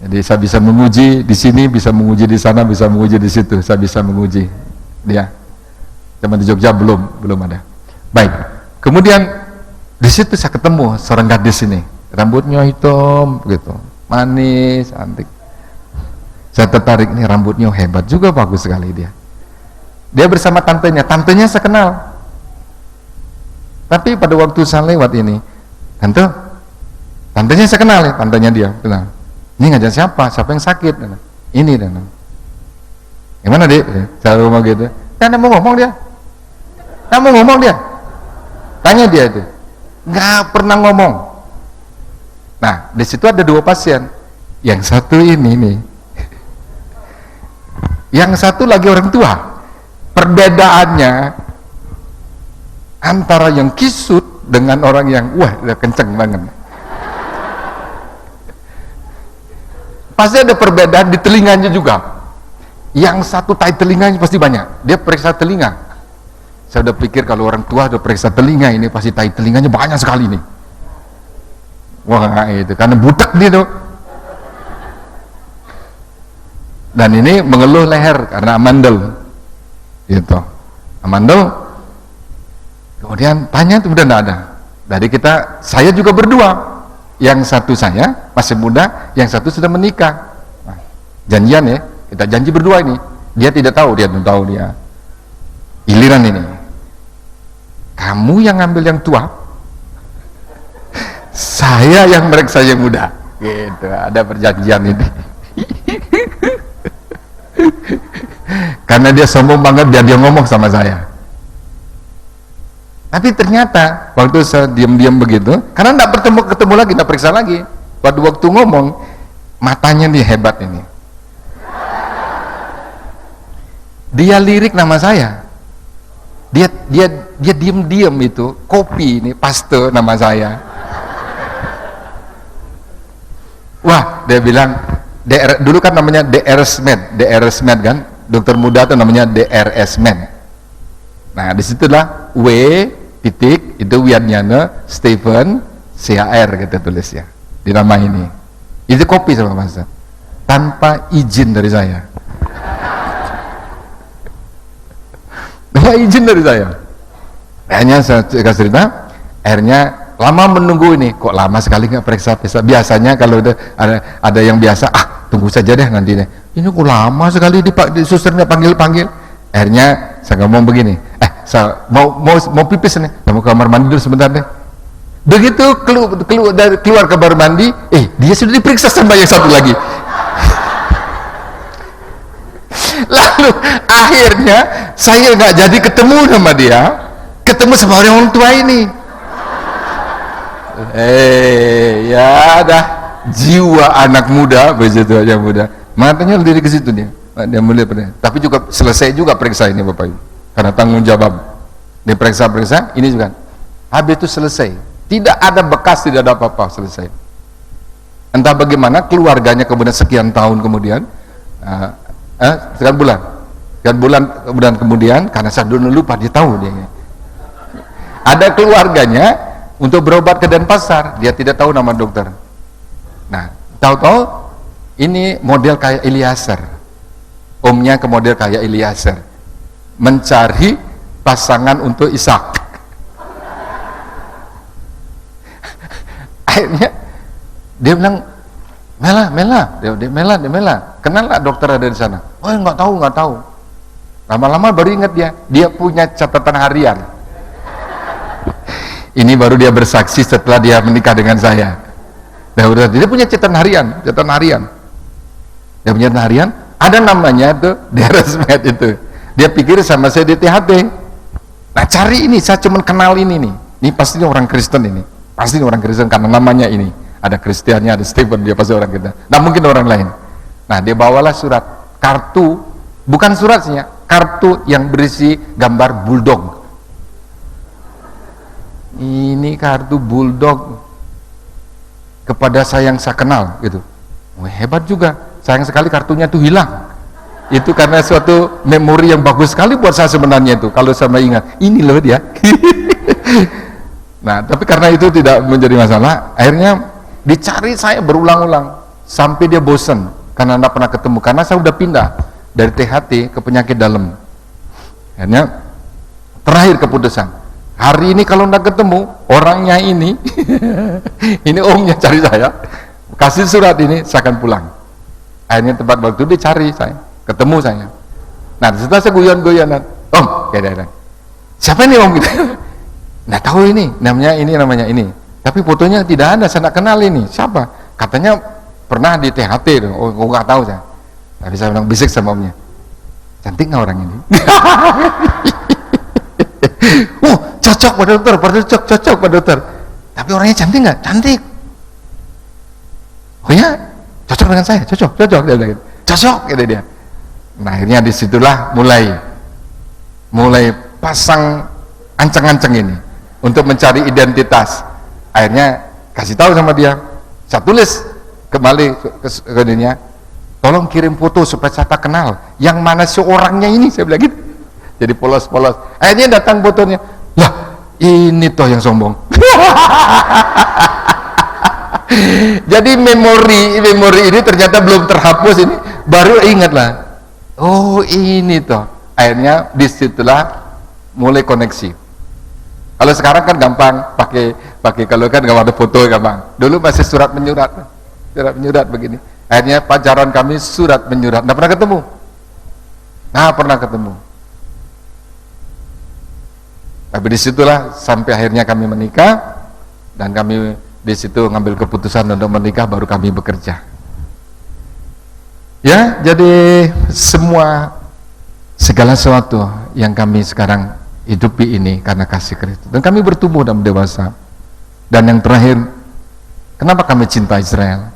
Jadi saya bisa menguji di sini, bisa menguji di sana, bisa menguji di situ, saya bisa menguji dia. Cuma di Jogja belum ada. Baik. Kemudian di situ saya ketemu seorang gadis ini, rambutnya hitam gitu, manis, cantik. Saya tertarik, nih rambutnya hebat juga, bagus sekali dia. Dia bersama tantenya saya kenal. Tapi pada waktu saya lewat ini, tantenya saya kenal ya, tantenya dia kenal. Ini ngajak siapa yang sakit? Ini dan gimana dek? Saya rumah gitu. Kan mau ngomong dia, tanya dia itu, nggak pernah ngomong. Nah di situ ada 2 pasien, yang satu ini nih, yang satu lagi orang tua. Perbedaannya antara yang kisut dengan orang yang udah kenceng banget. Pasti ada perbedaan di telinganya juga. Yang satu tai telinganya pasti banyak, dia periksa telinga. Saya udah pikir kalau orang tua udah periksa telinga, ini pasti tai telinganya banyak sekali nih. Wah itu karena butek dia tuh. Dan ini mengeluh leher karena amandel. gitu. Amandel, kemudian tanya itu udah enggak ada. Dari saya juga berdua, yang satu saya masih muda, yang satu sudah menikah. Nah, janjian ya, kita janji berdua ini. Dia tidak tahu, dia giliran ini. Kamu yang ngambil yang tua, saya yang mereksa yang muda. Gitu, ada perjanjian ini. Karena dia sombong banget, dia ngomong sama saya. Tapi ternyata waktu saya diam-diam begitu, karena enggak ketemu lagi, enggak periksa lagi. Waktu ngomong, matanya dia hebat ini. Dia lirik nama saya. Dia diam-diam itu kopi ini paste nama saya. Wah, dia bilang dulu kan namanya DRS Med kan, dokter muda itu namanya DRS Med. Nah, disitulah W titik itu Wiadnyana Stephen CHR kita tulis ya di nama ini. Itu kopi sama Mas tanpa izin dari saya. Tanpa izin dari saya. Akhirnya saya kasih cerita, akhirnya lama menunggu ini, kok lama sekali nggak periksa. Biasanya kalau ada yang biasa, tunggu saja deh nanti deh. Ini kok lama sekali susternya panggil. Akhirnya saya ngomong begini, saya mau pipis nih, mau ke kamar mandi dulu sebentar deh. Begitu keluar kamar mandi, dia sudah diperiksa sama yang satu lagi. Lalu akhirnya saya nggak jadi ketemu sama dia, ketemu sama orang tua ini. Ya dah, jiwa anak muda, begitu aja muda. Matanya lirik ke situ dia mulai pada. Tapi juga selesai juga periksa ini Bapak Ibu. Karena tanggung jawab. Diperiksa, ini juga. Habis itu selesai. Tidak ada bekas, tidak ada apa-apa, selesai. Entah bagaimana keluarganya kemudian sekian tahun kemudian, sekian bulan kemudian, karena saya dulu lupa, dia tahu dia. Ada keluarganya untuk berobat ke Denpasar, dia tidak tahu nama dokter. Nah, tahu-tahu ini model kayak Eliezer. Omnya ke model kayak Eliezer, mencari pasangan untuk Ishak. Akhirnya dia bilang, Mela, kenal nggak dokter ada di sana? Oh, nggak tahu. Lama-lama baru ingat dia punya catatan harian. Ini baru dia bersaksi setelah dia menikah dengan saya. Dia punya catatan harian. Dia punya catatan harian. Ada namanya tuh DRS Med itu. Dia pikir sama saya di THT. Nah, cari ini, saya cuma kenal ini nih. Ini pasti orang Kristen ini. Pasti orang Kristen karena namanya ini. Ada Kristiannya, ada Stephen, dia pasti orang kita. Nah, mungkin orang lain. Nah, dia bawalah surat kartu, bukan suratnya, kartu yang berisi gambar bulldog. Ini kartu bulldog kepada saya yang saya kenal gitu. Wah, hebat juga. Sayang sekali kartunya tuh hilang. Itu karena suatu memori yang bagus sekali buat saya sebenarnya itu. Kalau saya ingat, ini loh dia. Nah, tapi karena itu tidak menjadi masalah, akhirnya dicari saya berulang-ulang sampai dia bosan karena tidak pernah ketemu. Karena saya udah pindah dari THT ke penyakit dalam. Akhirnya terakhir keputusan, hari ini kalau tidak ketemu orangnya ini, ini omnya cari saya, kasih surat ini, saya akan pulang. Akhirnya tempat waktu dicari saya, ketemu saya. Nah, setelah saya guyon-guyonan, Om, siapa ini Om? Gitu. Nggak tahu ini, namanya ini. Tapi fotonya tidak ada, saya nggak kenal ini. Siapa? Katanya pernah di THT. Oh, nggak tahu saya. Tapi saya bilang bisik sama Omnya. Cantik nggak orang ini? Cocok Pak Dokter. Tapi orangnya cantik nggak? Cantik. Oh ya? Cocok dengan saya, cocok dia bilang gitu. Cocok kata dia. Nah, akhirnya disitulah mulai pasang ancang-ancang ini untuk mencari identitas. Akhirnya kasih tahu sama dia, saya tulis kembali ke dirinya, tolong kirim foto supaya saya tak kenal yang mana seorangnya ini, saya bilang gitu. Jadi polos-polos. Akhirnya datang fotonya, lah ini toh yang sombong. Jadi memori ini ternyata belum terhapus, ini baru ingat lah. Oh, ini toh Akhirnya disitulah mulai koneksi. Kalau sekarang kan gampang pakai kalau kan nggak ada foto gampang. Dulu masih surat menyurat begini. Akhirnya pacaran kami surat menyurat, nggak pernah ketemu. Nah, pernah ketemu. Tapi disitulah sampai akhirnya kami menikah, dan kami di situ ngambil keputusan untuk menikah, baru kami bekerja. Ya, jadi segala sesuatu yang kami sekarang hidupi ini karena kasih Kristus, dan kami bertumbuh dan dewasa. Dan yang terakhir, kenapa kami cinta Israel?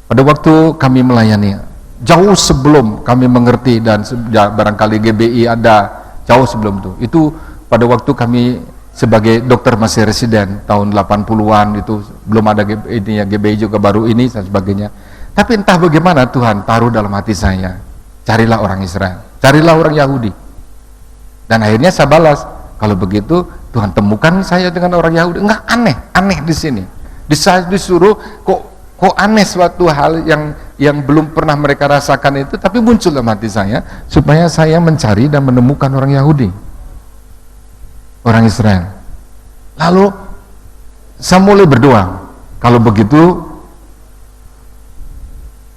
Pada waktu kami melayani, jauh sebelum kami mengerti, dan barangkali GBI ada jauh sebelum itu pada waktu kami sebagai dokter masih residen tahun 80-an, itu belum ada GBI juga baru ini dan sebagainya. Tapi entah bagaimana Tuhan taruh dalam hati saya, carilah orang Israel, carilah orang Yahudi. Dan akhirnya saya balas, kalau begitu Tuhan temukan saya dengan orang Yahudi. Enggak, aneh di sini. Disuruh kok aneh suatu hal yang belum pernah mereka rasakan itu, tapi muncul dalam hati saya supaya saya mencari dan menemukan orang Yahudi, orang Israel. Lalu saya mulai berdoa, kalau begitu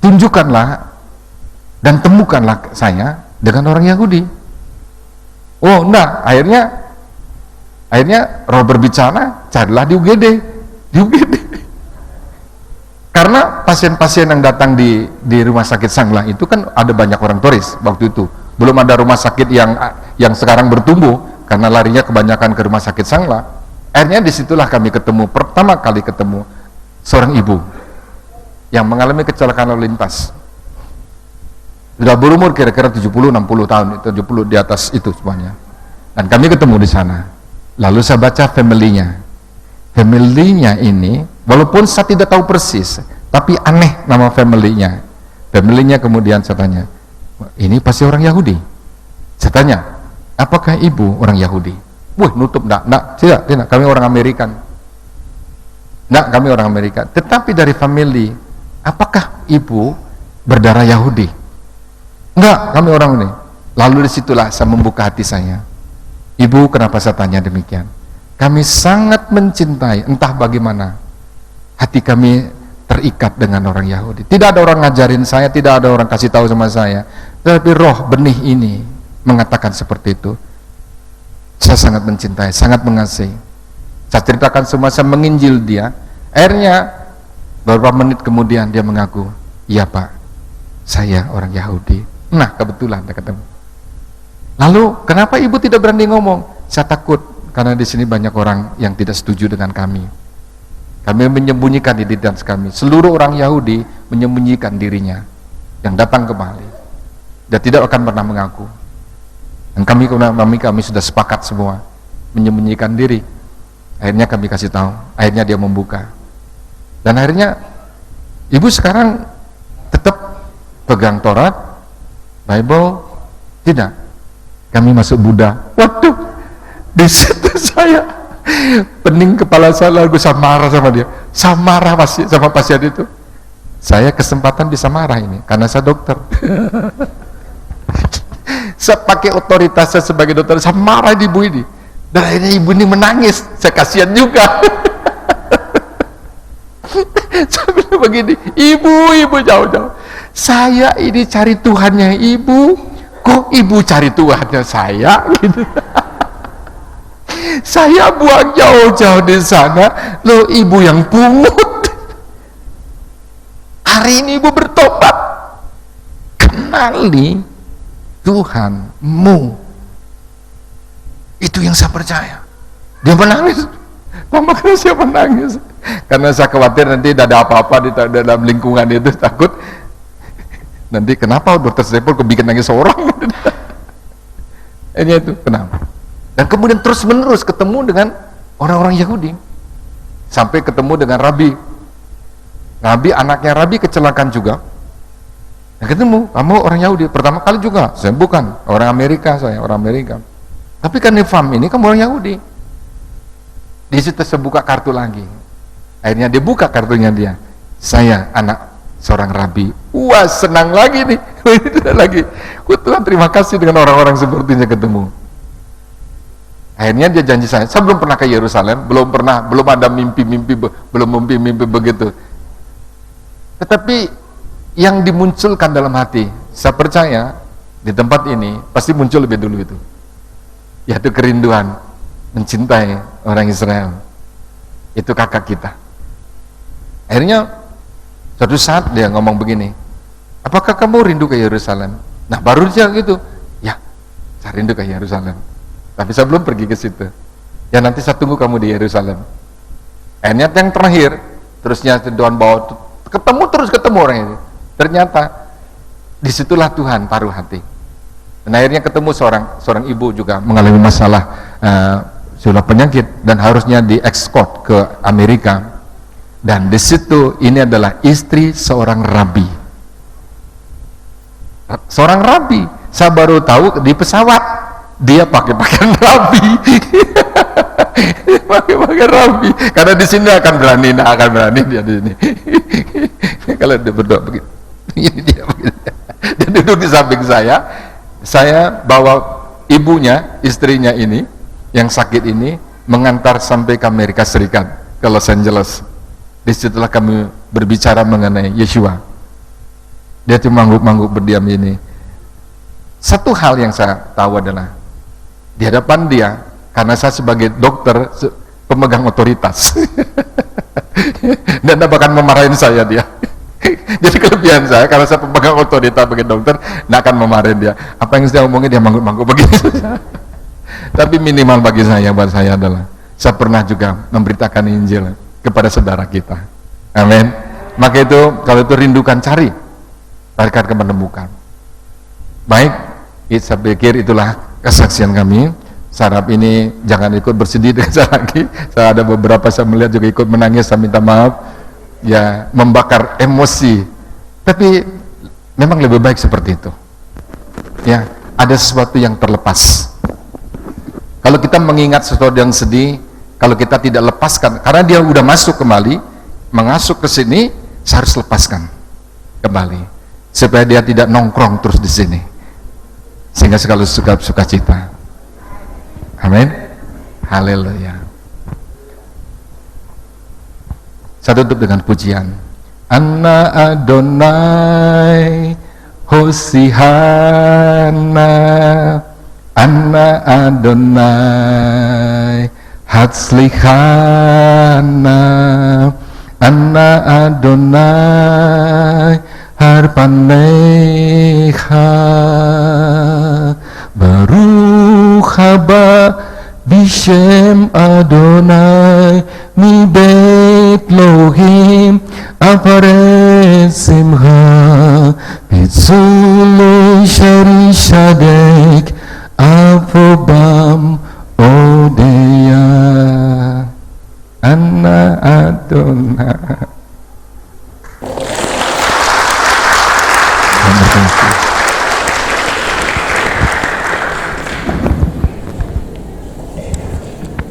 tunjukkanlah dan temukanlah saya dengan orang Yahudi. Oh, nah, akhirnya roh berbicara, carilah di UGD. Karena pasien-pasien yang datang di rumah sakit Sanglah itu kan ada banyak orang turis waktu itu. Belum ada rumah sakit yang sekarang bertumbuh, karena larinya kebanyakan ke rumah sakit Sanglah. Akhirnya disitulah kami pertama kali ketemu seorang ibu yang mengalami kecelakaan lalu lintas. Sudah berumur kira-kira 70-60 tahun, 70 di atas itu semuanya. Dan kami ketemu di sana. Lalu saya baca family-nya ini, walaupun saya tidak tahu persis, tapi aneh nama family-nya. Family-nya kemudian saya tanya, ini pasti orang Yahudi. Saya tanya, apakah ibu orang Yahudi? Wah, nutup, tidak, kami orang Amerikan. Kami orang Amerika. Tetapi dari family, apakah ibu berdarah Yahudi? Enggak, kami orang ini. Lalu disitulah saya membuka hati saya. Ibu, kenapa saya tanya demikian? Kami sangat mencintai, entah bagaimana hati kami terikat dengan orang Yahudi. Tidak ada orang ngajarin saya, tidak ada orang kasih tahu sama saya, tapi roh benih ini mengatakan seperti itu. Saya sangat mencintai, sangat mengasihi. Saya ceritakan semua, saya menginjil dia. Akhirnya beberapa menit kemudian dia mengaku, iya Pak, saya orang Yahudi. Nah, kebetulan dia ketemu. Lalu, kenapa ibu tidak berani ngomong? Saya takut, karena di sini banyak orang yang tidak setuju dengan kami. Kami menyembunyikan identitas kami. Seluruh orang Yahudi menyembunyikan dirinya yang datang ke Bali. Dia tidak akan pernah mengaku. Dan kami sudah sepakat semua menyembunyikan diri. Akhirnya kami kasih tahu. Akhirnya dia membuka. Dan akhirnya ibu sekarang tetap pegang Taurat, Bible, tidak. Kami masuk Buddha. Waduh, di situ saya pening kepala saya, lalu saya marah sama dia. Saya marah masih sama pasien itu. Saya kesempatan bisa marah ini karena saya dokter. Saya pakai otoritas saya sebagai dokter, saya marah di ibu ini. Dan akhirnya ibu ini menangis. Saya kasihan juga. Saya bilang begini, ibu jauh-jauh. Saya ini cari Tuhannya ibu, kok ibu cari Tuhannya saya? Gitu. Saya buang jauh-jauh di sana, loh ibu yang pungut. Hari ini ibu bertobat. Kenali Tuhanmu. Itu yang saya percaya. Dia menangis. Mama kena saya menangis. Karena saya khawatir nanti tidak ada apa-apa di dalam lingkungan itu, takut nanti kenapa dokter Sepul kok bikin nangis orang. Ini itu kenapa. Dan kemudian terus menerus ketemu dengan orang-orang Yahudi, sampai ketemu dengan Rabi, anaknya Rabi kecelakaan juga. Dan ketemu, kamu orang Yahudi. Pertama kali juga, saya bukan orang Amerika, saya orang Amerika. Tapi kan di farm ini kamu orang Yahudi. Di situ saya buka kartu lagi. Akhirnya dia buka kartunya dia. Saya anak seorang Rabi. Wah, senang lagi nih. Tidak lagi. Tuhan terima kasih dengan orang-orang sepertinya ketemu. Akhirnya dia janji saya belum pernah ke Yerusalem, belum ada mimpi-mimpi begitu. Tetapi yang dimunculkan dalam hati, saya percaya di tempat ini pasti muncul lebih dulu itu, yaitu kerinduan mencintai orang Israel. Itu kakak kita. Akhirnya suatu saat dia ngomong begini, apakah kamu rindu ke Yerusalem? Nah baru dia gitu, ya saya rindu ke Yerusalem, tapi saya belum pergi ke situ. Ya nanti saya tunggu kamu di Yerusalem. Akhirnya yang terakhir, terusnya Tuhan bawa ketemu orang ini. Ternyata disitulah Tuhan taruh hati. Dan akhirnya ketemu seorang ibu juga mengalami masalah sudah penyakit dan harusnya diekspor ke Amerika. Dan di situ ini adalah istri seorang rabi. Seorang rabi, saya baru tahu di pesawat dia pakai pakaian rabi. pakai pakaian rabi. Karena di sini akan berani dia di sini. Kalau dia berdoa begitu, dia duduk di samping saya bawa ibunya, istrinya ini yang sakit ini mengantar sampai ke Amerika Serikat, ke Los Angeles. Disitulah kami berbicara mengenai Yeshua. Dia cuma mangguk-mangguk berdiam ini. Satu hal yang saya tahu adalah di hadapan dia, karena saya sebagai dokter pemegang otoritas dan dia bahkan memarahin saya dia. Jadi kelebihan saya, karena saya pemegang otoritas sebagai dokter, tidak akan memarahin dia. Apa yang saya omongin dia mangguk-mangguk begitu. Tapi minimal bagi saya, buat saya adalah saya pernah juga memberitakan Injil kepada saudara kita. Amin. Maka itu kalau itu rindukan, cari akan menemukan. Baik, saya pikir itulah kesaksian kami. Saya harap ini jangan ikut bersedih dengan saya lagi. Saya ada beberapa saya melihat juga ikut menangis, saya minta maaf. Ya, membakar emosi. Tapi memang lebih baik seperti itu. Ya, ada sesuatu yang terlepas. Kalau kita mengingat sesuatu yang sedih, kalau kita tidak lepaskan, karena dia udah masuk kembali, masuk ke sini, saya harus lepaskan kembali, supaya dia tidak nongkrong terus di sini, sehingga sekali suka cita. Amin. Haleluya. Saya tutup dengan pujian. Anna Adonai Hosihana, Anna Adonai Hatzlichana, Anna Adonai Harpanecha, Baruch haba Bishem Adonai mi bet Lohim aparet simha pitzule shari shadek Avobam Odeya Anna Adonai